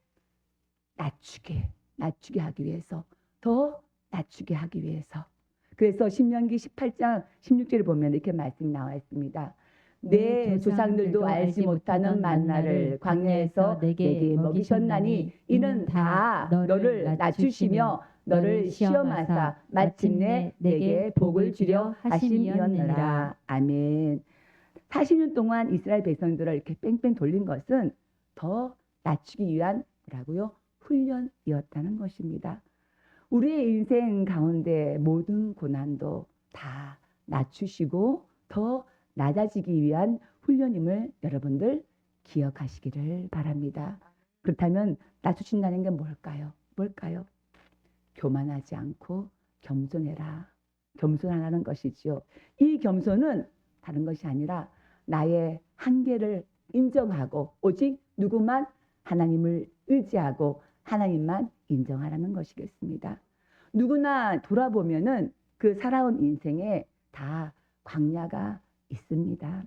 낮추게 하기 위해서, 더 낮추게 하기 위해서. 그래서 신명기 18장 16절을 보면 이렇게 말씀이 나와 있습니다. 내 조상들도 알지 못하는 만나를 광야에서 내게 먹이셨나니 이는 다 너를 낮추시며 너를 시험하사 마침내 내게 복을 주려 하심이었느니라. 아멘. 40년 동안 이스라엘 백성들을 이렇게 뺑뺑 돌린 것은 더 낮추기 위한 뭐라고요? 훈련이었다는 것입니다. 우리의 인생 가운데 모든 고난도 다 낮추시고 더 낮아지기 위한 훈련임을 여러분들 기억하시기를 바랍니다. 그렇다면 낮추신다는 게 뭘까요? 교만하지 않고 겸손해라. 겸손하라는 것이지요. 이 겸손은 다른 것이 아니라 나의 한계를 인정하고 오직 누구만 하나님을 의지하고 하나님만 인정하라는 것이겠습니다. 누구나 돌아보면은 그 살아온 인생에 다 광야가 있습니다.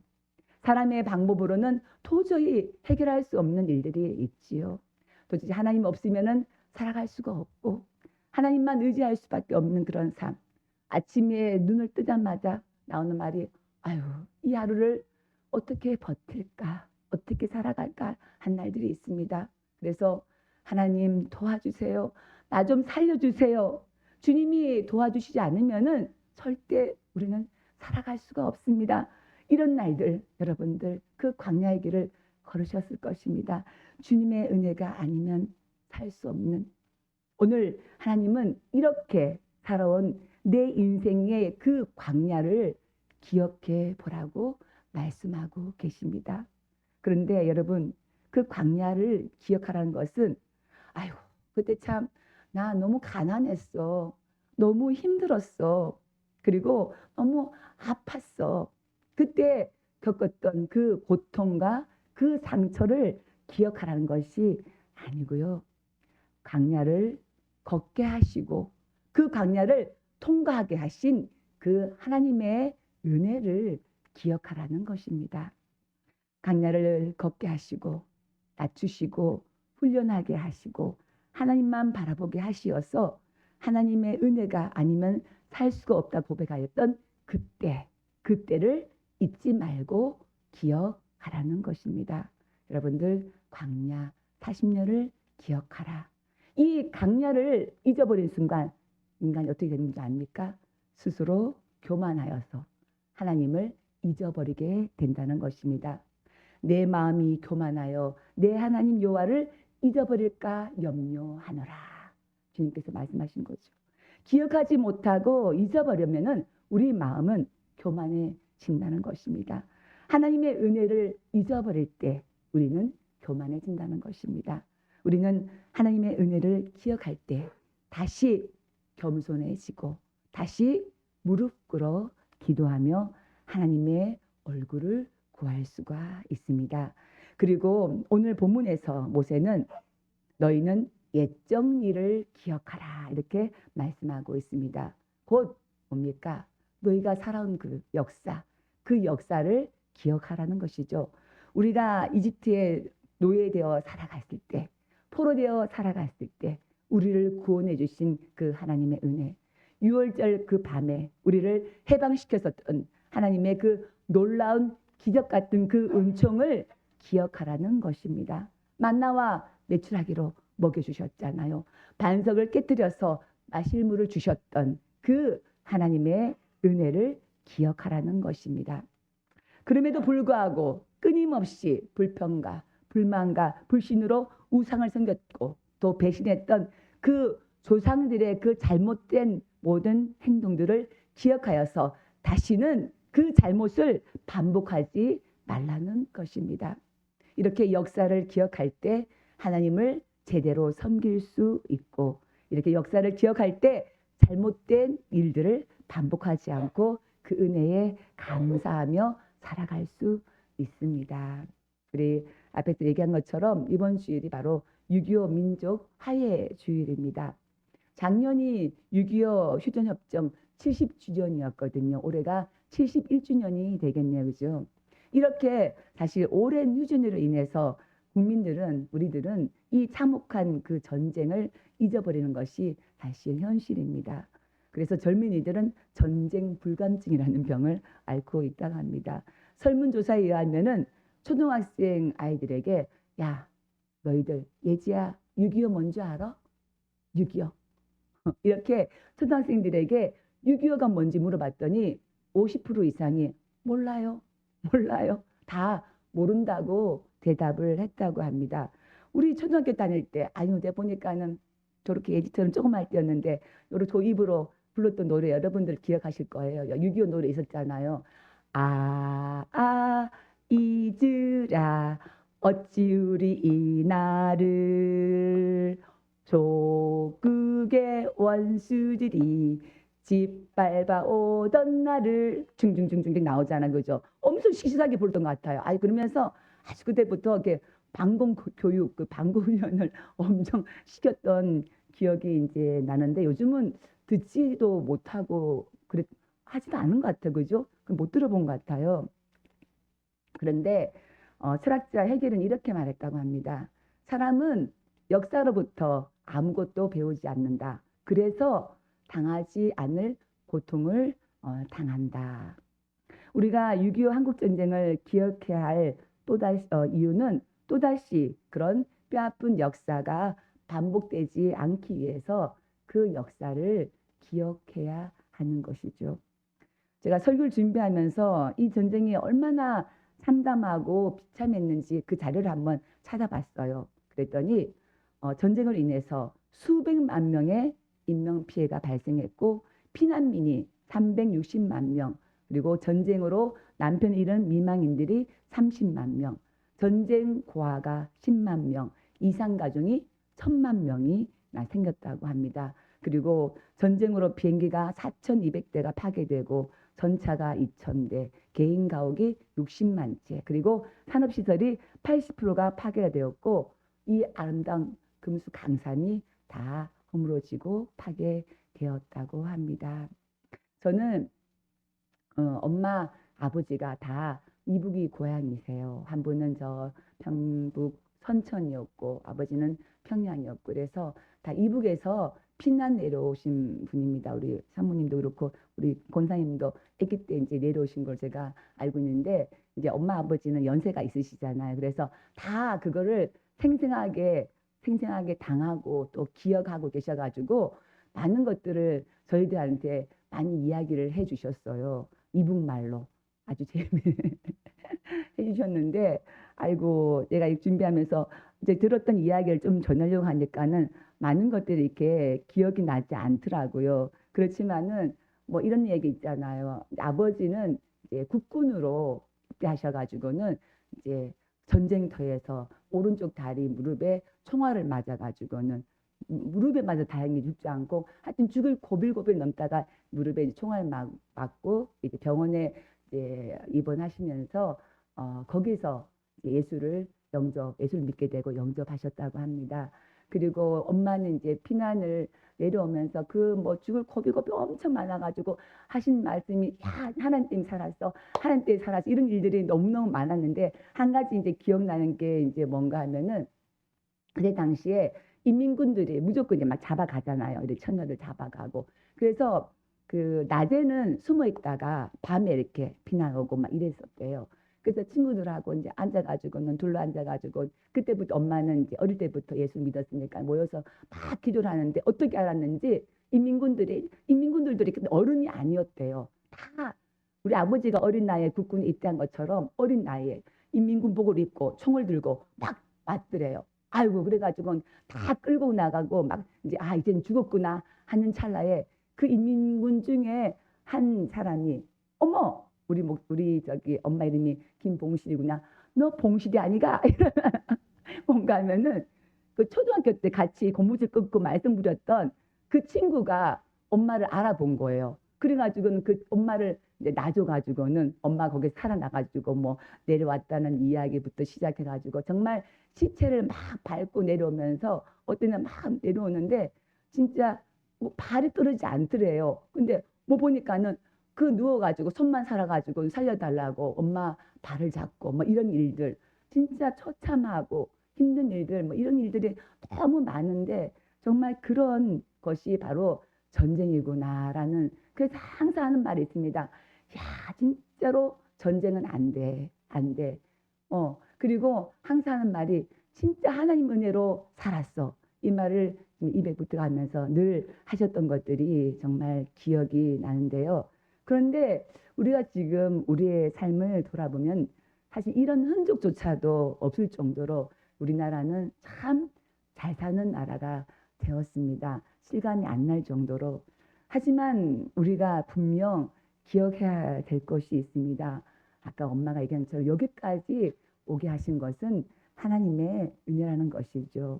사람의 방법으로는 도저히 해결할 수 없는 일들이 있지요. 도저히 하나님 없으면은 살아갈 수가 없고 하나님만 의지할 수밖에 없는 그런 삶. 아침에 눈을 뜨자마자 나오는 말이 아유, 이 하루를 어떻게 버틸까? 어떻게 살아갈까? 한 날들이 있습니다. 그래서 하나님 도와주세요. 나 좀 살려주세요. 주님이 도와주시지 않으면은 절대 우리는 살아갈 수가 없습니다. 이런 날들 여러분들 그 광야의 길을 걸으셨을 것입니다. 주님의 은혜가 아니면 살 수 없는 오늘 하나님은 이렇게 살아온 내 인생의 그 광야를 기억해 보라고 말씀하고 계십니다. 그런데 여러분 그 광야를 기억하라는 것은 아이고 그때 참 나 너무 가난했어. 너무 힘들었어. 그리고 너무 아팠어. 그때 겪었던 그 고통과 그 상처를 기억하라는 것이 아니고요. 광야를 걷게 하시고 그 광야를 통과하게 하신 그 하나님의 은혜를 기억하라는 것입니다. 광야를 걷게 하시고 낮추시고 훈련하게 하시고 하나님만 바라보게 하시어서 하나님의 은혜가 아니면 살 수가 없다 고백하였던 그때를 잊지 말고 기억하라는 것입니다. 여러분들 광야 40년을 기억하라. 이 강야를 잊어버린 순간 인간이 어떻게 되는지 압니까? 스스로 교만하여서 하나님을 잊어버리게 된다는 것입니다. 내 마음이 교만하여 내 하나님 여호와를 잊어버릴까 염려하노라. 주님께서 말씀하신 거죠. 기억하지 못하고 잊어버리면은 우리 마음은 교만해진다는 것입니다. 하나님의 은혜를 잊어버릴 때 우리는 교만해진다는 것입니다. 우리는 하나님의 은혜를 기억할 때 다시 겸손해지고 다시 무릎 꿇어 기도하며 하나님의 얼굴을 구할 수가 있습니다. 그리고 오늘 본문에서 모세는 너희는 옛적 일을 기억하라 이렇게 말씀하고 있습니다. 곧 뭡니까? 너희가 살아온 그 역사, 그 역사를 기억하라는 것이죠. 우리가 이집트에 노예되어 살아갔을 때, 포로되어 살아갔을 때 우리를 구원해 주신 그 하나님의 은혜, 6월절 그 밤에 우리를 해방시켰었던 하나님의 그 놀라운 기적 같은 그 은총을 기억하라는 것입니다. 만나와 메추라기로 먹여주셨잖아요. 반석을 깨뜨려서 마실 물을 주셨던 그 하나님의 은혜를 기억하라는 것입니다. 그럼에도 불구하고 끊임없이 불평과 불만과 불신으로 우상을 섬겼고 또 배신했던 그 조상들의 그 잘못된 모든 행동들을 기억하여서 다시는 그 잘못을 반복하지 말라는 것입니다. 이렇게 역사를 기억할 때 하나님을 제대로 섬길 수 있고 이렇게 역사를 기억할 때 잘못된 일들을 반복하지 않고 그 은혜에 감사하며 살아갈 수 있습니다. 우리 앞에서 얘기한 것처럼 이번 주일이 바로 6.25 민족 화해 주일입니다. 작년이 6.25 휴전협정 70주년이었거든요. 올해가 71주년이 되겠네요. 그죠? 이렇게 사실 오랜 휴전으로 인해서 국민들은 우리들은 이 참혹한 그 전쟁을 잊어버리는 것이 사실 현실입니다. 그래서 젊은이들은 전쟁 불감증이라는 병을 앓고 있다고 합니다. 설문조사에 의하면은 초등학생 아이들에게 야 너희들 예지야 6.25 뭔지 알아? 6.25 이렇게 초등학생들에게 6.25가 뭔지 물어봤더니 50% 이상이 몰라요. 다 모른다고 대답을 했다고 합니다. 우리 초등학교 다닐 때 아니요 내 보니까는 저렇게 예지처럼 조그만 때였는데 요렇게 도입으로 불렀던 노래 여러분들 기억하실 거예요. 6.25 노래 있었잖아요. 잊으라 어찌 우리 이날을 조국의 원수들이 짓밟아 오던 날을 중중중중 나오잖아 그죠? 엄청 시시하게 부르던 것 같아요. 아니 그러면서 아주 그때부터 이렇게 방공 교육 그 방공 훈련을 엄청 시켰던 기억이 이제 나는데 요즘은 듣지도 못하고 그래 하지도 않은 것 같아요. 그죠? 못 들어본 것 같아요. 그런데 철학자 해겔은 이렇게 말했다고 합니다. 사람은 역사로부터 아무것도 배우지 않는다. 그래서 당하지 않을 고통을 당한다. 우리가 6.25 한국전쟁을 기억해야 할 이유는 또다시 그런 뼈아픈 역사가 반복되지 않기 위해서 그 역사를 기억해야 하는 것이죠. 제가 설교를 준비하면서 이 전쟁이 얼마나 참담하고 비참했는지 그 자료를 한번 찾아봤어요. 그랬더니 전쟁을 인해서 수백만 명의 인명피해가 발생했고 피난민이 360만 명 그리고 전쟁으로 남편 잃은 미망인들이 30만 명 전쟁 고아가 10만 명 이산가족이 1000만 명이 생겼다고 합니다. 그리고 전쟁으로 비행기가 4,200대가 파괴되고 전차가 2,000대, 개인 가옥이 60만 채, 그리고 산업시설이 80%가 파괴가 되었고 이 아름다운 금수 강산이 다 허물어지고 파괴되었다고 합니다. 저는 엄마, 아버지가 다 이북이 고향이세요. 한 분은 저 평북 선천이었고 아버지는 평양이었고 그래서 다 이북에서 피난 내려오신 분입니다. 우리 사모님도 그렇고 우리 권사님도 아기 때 이제 내려오신 걸 제가 알고 있는데 이제 엄마 아버지는 연세가 있으시잖아요. 그래서 다 그거를 생생하게 생생하게 당하고 또 기억하고 계셔가지고 많은 것들을 저희들한테 많이 이야기를 해주셨어요. 이북말로 아주 해주셨는데, 아이고 내가 이 준비하면서 이제 들었던 이야기를 좀 전하려고 하니까는 많은 것들이 이렇게 기억이 나지 않더라고요. 그렇지만은 뭐 이런 얘기 있잖아요. 아버지는 이제 국군으로 입대하셔가지고는 이제 전쟁터에서 오른쪽 다리 무릎에 총알을 맞아가지고는 무릎에 맞아 다행히 죽지 않고 하여튼 죽을 고빌고빌 넘다가 무릎에 이제 총알 맞고 이제 병원에 이제 입원하시면서 거기서 이제 예수를 믿게 되고 영접하셨다고 합니다. 그리고 엄마는 이제 피난을 내려오면서 그 뭐 죽을 고비고비 엄청 많아가지고 하신 말씀이 야 하나님 때문에 살았어, 하나님 때문에 살았어, 이런 일들이 너무너무 많았는데 한 가지 이제 기억나는 게 이제 뭔가 하면은 그때 당시에 인민군들이 무조건 이제 막 잡아가잖아요. 이렇게 처녀를 잡아가고. 그래서 그 낮에는 숨어 있다가 밤에 이렇게 피난 오고 막 이랬었대요. 그래서 친구들하고 이제 앉아가지고는 둘러 앉아가지고 그때부터 엄마는 이제 어릴 때부터 예수 믿었으니까 모여서 막 기도를 하는데 어떻게 알았는지 인민군들이 근데 어른이 아니었대요. 다 우리 아버지가 어린 나이에 국군에 입대한 것처럼 어린 나이에 인민군복을 입고 총을 들고 막 왔더래요. 아이고 그래가지고 다 끌고 나가고 막 이제 이제는 죽었구나 하는 찰나에 그 인민군 중에 한 사람이 어머 우리 저기 엄마 이름이 김봉실이구나. 너 봉실이 아니가? 이러면 뭔가 하면은 그 초등학교 때 같이 고무줄 끊고 말씀 부렸던 그 친구가 엄마를 알아본 거예요. 그래가지고는 그 엄마를 이제 놔줘가지고는 엄마 거기 살아나가지고 뭐 내려왔다는 이야기부터 시작해가지고 정말 시체를 막 밟고 내려오면서 어떤 날 막 내려오는데 진짜 뭐 발이 떨어지지 않더래요. 근데 뭐 보니까는 그 누워가지고 손만 살아가지고 살려달라고 엄마 발을 잡고 뭐 이런 일들 진짜 처참하고 힘든 일들 뭐 이런 일들이 너무 많은데 정말 그런 것이 바로 전쟁이구나라는 그래서 항상 하는 말이 있습니다. 야 진짜로 전쟁은 안 돼. 그리고 항상 하는 말이 진짜 하나님 은혜로 살았어. 이 말을 입에 붙어가면서 늘 하셨던 것들이 정말 기억이 나는데요. 그런데 우리가 지금 우리의 삶을 돌아보면 사실 이런 흔적조차도 없을 정도로 우리나라는 참 잘 사는 나라가 되었습니다. 실감이 안 날 정도로. 하지만 우리가 분명 기억해야 될 것이 있습니다. 아까 엄마가 얘기한 것처럼 여기까지 오게 하신 것은 하나님의 은혜라는 것이죠.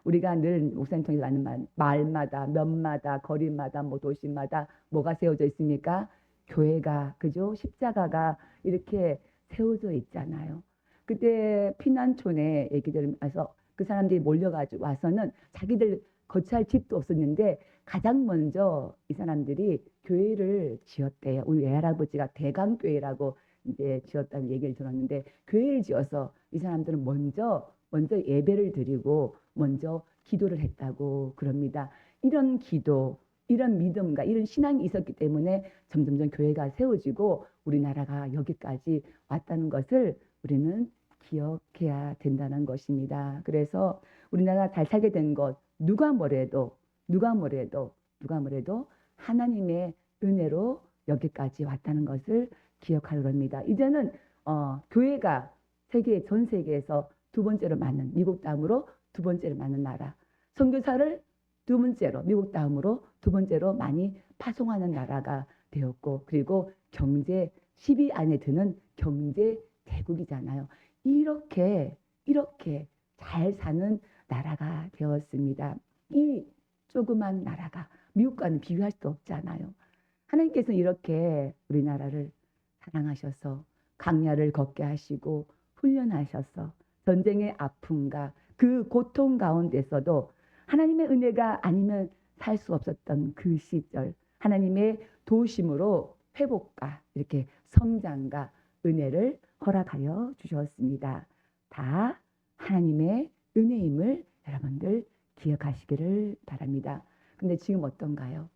우리가 늘 목사님 통해서 하는 마을마다 면마다 거리마다 뭐 도시마다 뭐가 세워져 있습니까? 교회가 그죠? 십자가가 이렇게 세워져 있잖아요. 그때 피난촌에 얘기 들으면서 그 사람들이 몰려가지고 와서는 자기들 거처할 집도 없었는데 가장 먼저 이 사람들이 교회를 지었대요. 우리 외할아버지가 대강교회라고 이제 지었다는 얘기를 들었는데 교회를 지어서 이 사람들은 먼저 예배를 드리고 먼저 기도를 했다고 그럽니다. 이런 기도, 이런 믿음과 이런 신앙이 있었기 때문에 점점점 교회가 세워지고 우리나라가 여기까지 왔다는 것을 우리는 기억해야 된다는 것입니다. 그래서 우리나라 잘 살게 된 것 누가 뭐래도 하나님의 은혜로 여기까지 왔다는 것을 기억하려 합니다. 이제는 교회가 전 세계에서 두 번째로 많은 미국 다음으로 두 번째로 많은 나라, 선교사를 두 번째로 미국 다음으로 두 번째로 많이 파송하는 나라가 되었고 그리고 경제 10위 안에 드는 경제 대국이잖아요. 이렇게 잘 사는 나라가 되었습니다. 이 조그만 나라가 미국과는 비교할 수 없잖아요. 하나님께서는 이렇게 우리나라를 사랑하셔서 강야를 걷게 하시고 훈련하셔서 전쟁의 아픔과 그 고통 가운데서도 하나님의 은혜가 아니면 살 수 없었던 그 시절 하나님의 도우심으로 회복과 이렇게 성장과 은혜를 허락하여 주셨습니다. 다 하나님의 은혜임을 여러분들 기억하시기를 바랍니다. 근데 지금 어떤가요?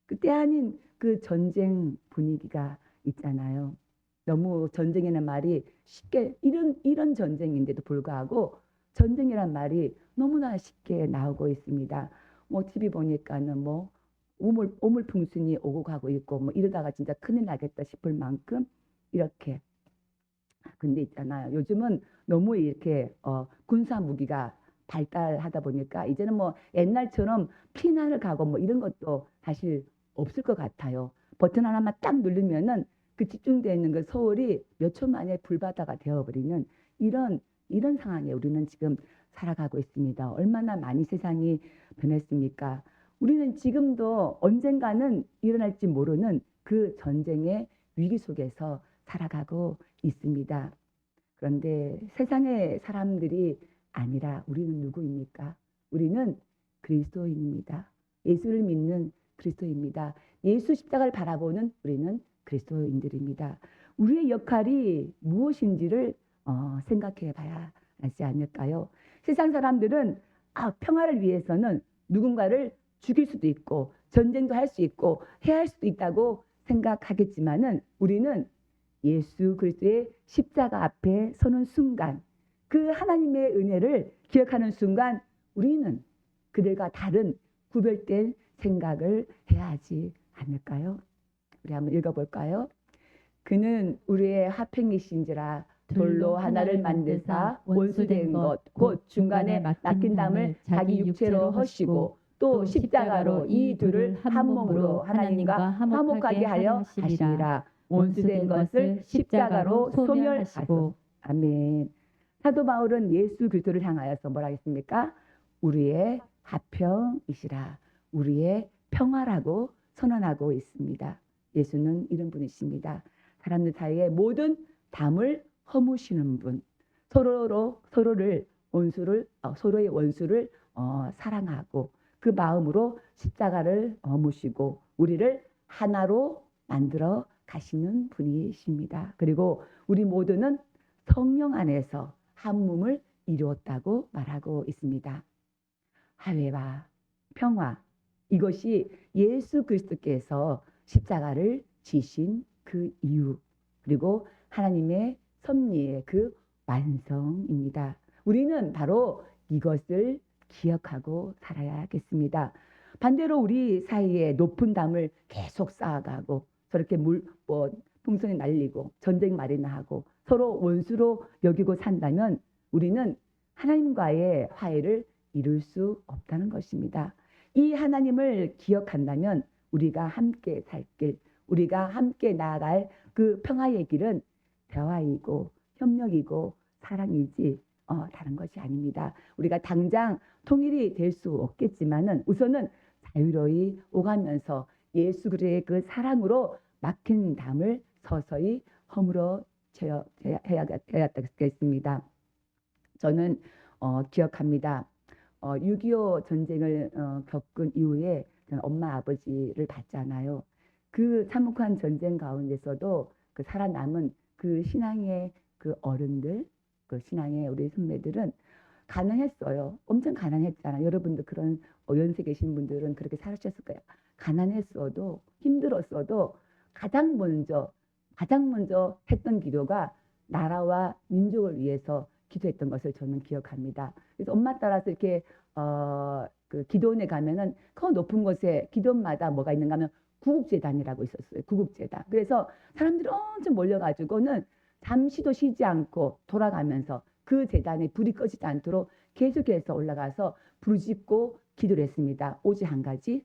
그때 아닌 그 전쟁 분위기가 있잖아요. 너무 전쟁이라는 말이 쉽게 이런 전쟁인데도 불구하고 전쟁이란 말이 너무나 쉽게 나오고 있습니다. 뭐 TV 보니까는 뭐 오물풍순이 오고 가고 있고 뭐 이러다가 진짜 큰일 나겠다 싶을 만큼 이렇게. 근데 있잖아요. 요즘은 너무 이렇게 군사 무기가 발달하다 보니까 이제는 뭐 옛날처럼 피난을 가고 뭐 이런 것도 사실 없을 것 같아요. 버튼 하나만 딱 누르면은 그 집중되어 있는 그 서울이 몇 초 만에 불바다가 되어버리는 이런 상황에 우리는 지금 살아가고 있습니다. 얼마나 많이 세상이 변했습니까? 우리는 지금도 언젠가는 일어날지 모르는 그 전쟁의 위기 속에서 살아가고 있습니다. 그런데 세상의 사람들이 아니라 우리는 누구입니까? 우리는 그리스도인입니다. 예수를 믿는 그리스도입니다. 예수 십자가를 바라보는 우리는 그리스도인들입니다. 우리의 역할이 무엇인지를 생각해 봐야 하지 않을까요? 세상 사람들은 평화를 위해서는 누군가를 죽일 수도 있고 전쟁도 할 수 있고 해야 할 수도 있다고 생각하겠지만은 우리는 예수 그리스도의 십자가 앞에 서는 순간, 그 하나님의 은혜를 기억하는 순간 우리는 그들과 다른 구별된 생각을 해야 하지 않을까요? 우리 한번 읽어볼까요? 그는 우리의 화평이신지라 돌로 하나를 만드사 원수된 것 곧 중간에 막힌 담을 자기 육체로 허시고 또 십자가로 이 둘을 한 몸으로 하나님과 화목하게 하려 하시니라. 원수된 것을 십자가로 소멸하시고. 아멘. 사도 바울은 예수 그리스도를 향하여서 뭐라 했습니까? 우리의 화평이시라, 우리의 평화라고 선언하고 있습니다. 예수는 이런 분이십니다. 사람들 사이에 모든 담을 허무시는 분, 서로의 원수를 사랑하고 그 마음으로 십자가를 무시고 우리를 하나로 만들어 가시는 분이십니다. 그리고 우리 모두는 성령 안에서 한 몸을 이루었다고 말하고 있습니다. 화해와 평화, 이것이 예수 그리스도께서 십자가를 지신 그 이유, 그리고 하나님의 섭리의 그 완성입니다. 우리는 바로 이것을 기억하고 살아야겠습니다. 반대로 우리 사이에 높은 담을 계속 쌓아가고 저렇게 풍선이 날리고 전쟁 말이나 하고 서로 원수로 여기고 산다면 우리는 하나님과의 화해를 이룰 수 없다는 것입니다. 이 하나님을 기억한다면 우리가 함께 살 길, 우리가 함께 나아갈 그 평화의 길은 대화이고 협력이고 사랑이지 다른 것이 아닙니다. 우리가 당장 통일이 될 수 없겠지만은 우선은 자유로이 오가면서 예수 그리스도의 그 사랑으로 막힌 담을 서서히 허물어 해야겠습니다. 저는 기억합니다. 6.25 전쟁을 겪은 이후에 저는 엄마 아버지를 봤잖아요. 그 참혹한 전쟁 가운데서도 그 살아남은 그 신앙의 그 어른들, 그 신앙의 우리 선배들은 가난했어요. 엄청 가난했잖아요. 여러분도 그런 연세 계신 분들은 그렇게 살으셨을 거예요. 가난했어도 힘들었어도 가장 먼저 했던 기도가 나라와 민족을 위해서 기도했던 것을 저는 기억합니다. 그래서 엄마 따라서 이렇게 그 기도원에 가면은 그 높은 곳에 기도원마다 뭐가 있는가 하면 구국재단이라고 있었어요. 구국재단. 그래서 사람들이 엄청 몰려가지고는 잠시도 쉬지 않고 돌아가면서 그 재단에 불이 꺼지지 않도록 계속해서 올라가서 부르짖고 기도를 했습니다. 오직 한 가지,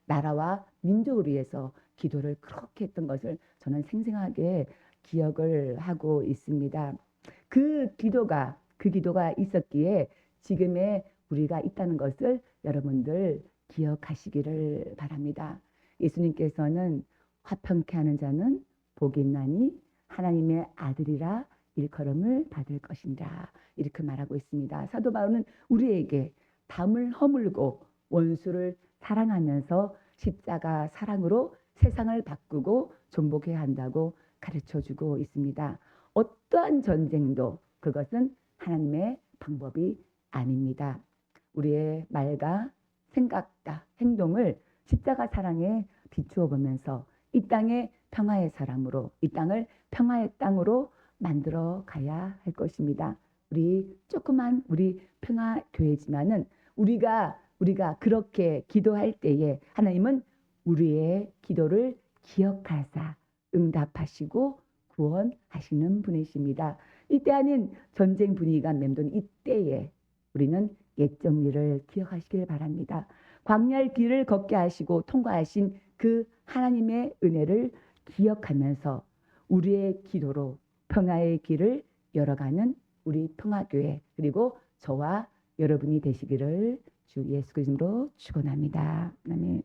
나라와 민족을 위해서 기도를 그렇게 했던 것을 저는 생생하게 기억을 하고 있습니다. 그 기도가 있었기에 지금의 우리가 있다는 것을 여러분들 기억하시기를 바랍니다. 예수님께서는 화평케 하는 자는 복이 있나니 하나님의 아들이라 일컬음을 받을 것이니라, 이렇게 말하고 있습니다. 사도 바울은 우리에게 담을 허물고 원수를 사랑하면서 십자가 사랑으로 세상을 바꾸고 정복해야 한다고 가르쳐주고 있습니다. 어떠한 전쟁도 그것은 하나님의 방법이 아닙니다. 우리의 말과 생각과 행동을 십자가 사랑에 비추어 보면서 이 땅의 평화의 사람으로, 이 땅을 평화의 땅으로 만들어 가야 할 것입니다. 우리 조그만 우리 평화교회지만은 우리가 그렇게 기도할 때에 하나님은 우리의 기도를 기억하사 응답하시고 구원하시는 분이십니다. 이때 아닌 전쟁 분위기가 맴도는 이때에 우리는 옛 정리를 기억하시길 바랍니다. 광야의 길을 걷게 하시고 통과하신 그 하나님의 은혜를 기억하면서 우리의 기도로 평화의 길을 열어가는 우리 평화교회 그리고 저와 여러분이 되시기를 주 예수 그리스도로 축원합니다. 아멘.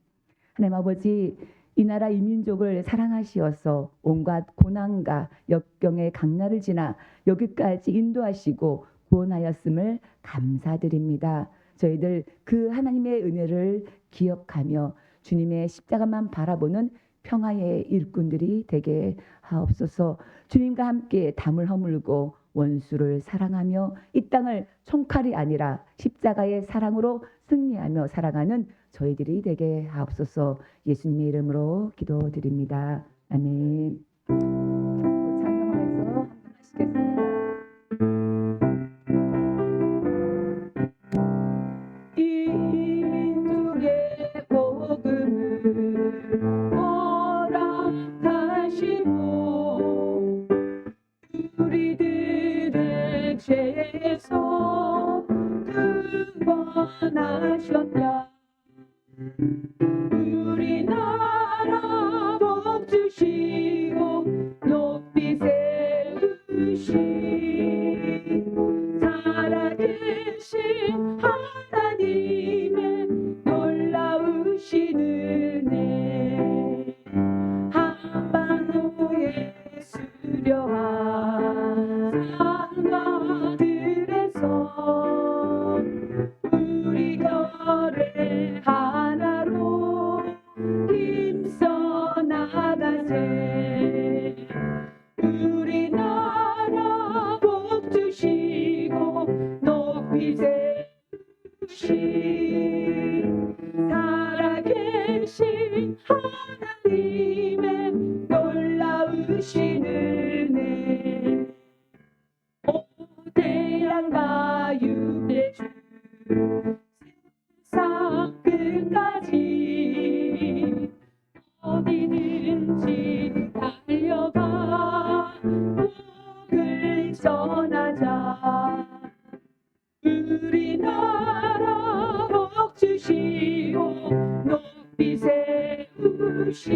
하나님 아버지, 이 나라 이 민족을 사랑하시어서 온갖 고난과 역경의 강날을 지나 여기까지 인도하시고 구원하였음을 감사드립니다. 저희들 그 하나님의 은혜를 기억하며 주님의 십자가만 바라보는 평화의 일꾼들이 되게 하옵소서. 주님과 함께 담을 허물고 원수를 사랑하며 이 땅을 총칼이 아니라 십자가의 사랑으로 승리하며 살아가는 저희들이 되게 하옵소서. 예수님의 이름으로 기도드립니다. 아멘. 찬송하면서 한번 하시겠습니다. 이 민족의 복음을 허락하시고 우리들의 죄에서 구원하셨다. 우리나라 복 주시고 높이 세우신 살아계신 하나님의 놀라우신 은혜 한반도의 수려한 상가들에서 우리 거래 하나로 힘써 나가세. 우리나라 복 주시고 높이 세우신 살아계신 하나님의 놀라우신 은혜 오대양과 유대주 세상 끝까지 어디든지 달려가 복을 전하자. 우리나라 복 주시고 높이 세우신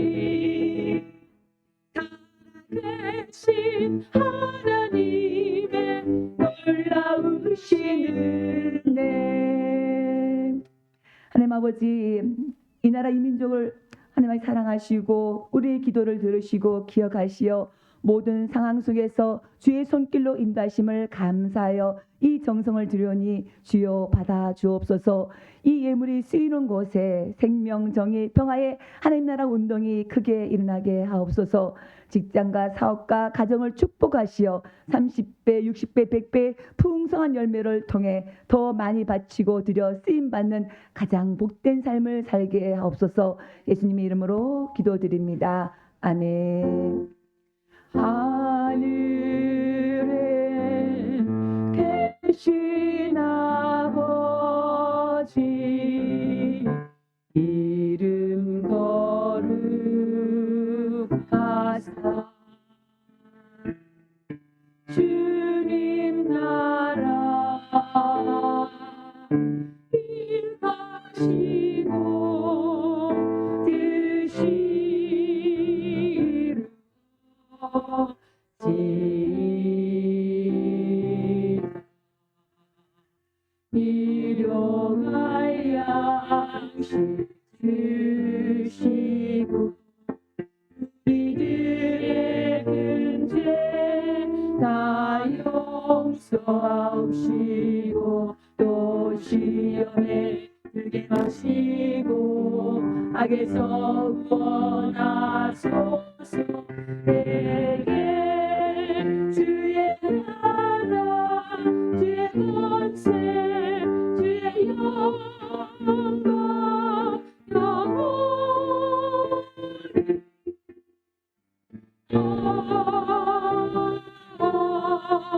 살아계신 하나님의 놀라우신 은혜. 하나님 아버지, 이 나라 이 민족을 하나님이 사랑하시고 우리의 기도를 들으시고 기억하시어 모든 상황 속에서 주의 손길로 인도하심을 감사하여 이 정성을 드려니 주여 받아 주옵소서. 이 예물이 쓰이는 곳에 생명, 정의, 평화의 하나님 나라 운동이 크게 일어나게 하옵소서. 직장과 사업과 가정을 축복하시어 30배, 60배, 100배 풍성한 열매를 통해 더 많이 바치고 드려 쓰임받는 가장 복된 삶을 살게 하옵소서. 예수님의 이름으로 기도드립니다. 아멘. 하늘에 계신 아버지 이름 거룩하사 주님 나라 임하시고 뜻이 일용할 양식 주시고 우리들의 근죄 다 용서하시고 또 시험에 들게 마시고 악에서 구원하소서. 내게 주의 나라 주의 권세 주의 영광 영원히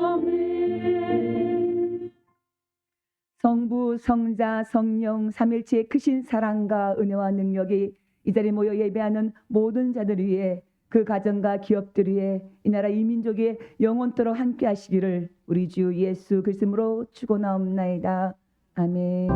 아멘. 성자, 성령, 삼일체의 크신 사랑과 은혜와 능력이 이 자리에 모여 예배하는 모든 자들 위해 그 가정과 기업들 위해 이 나라 이 민족의 영원토록 함께 하시기를 우리 주 예수 그리스도로 축원하옵나이다. 아멘.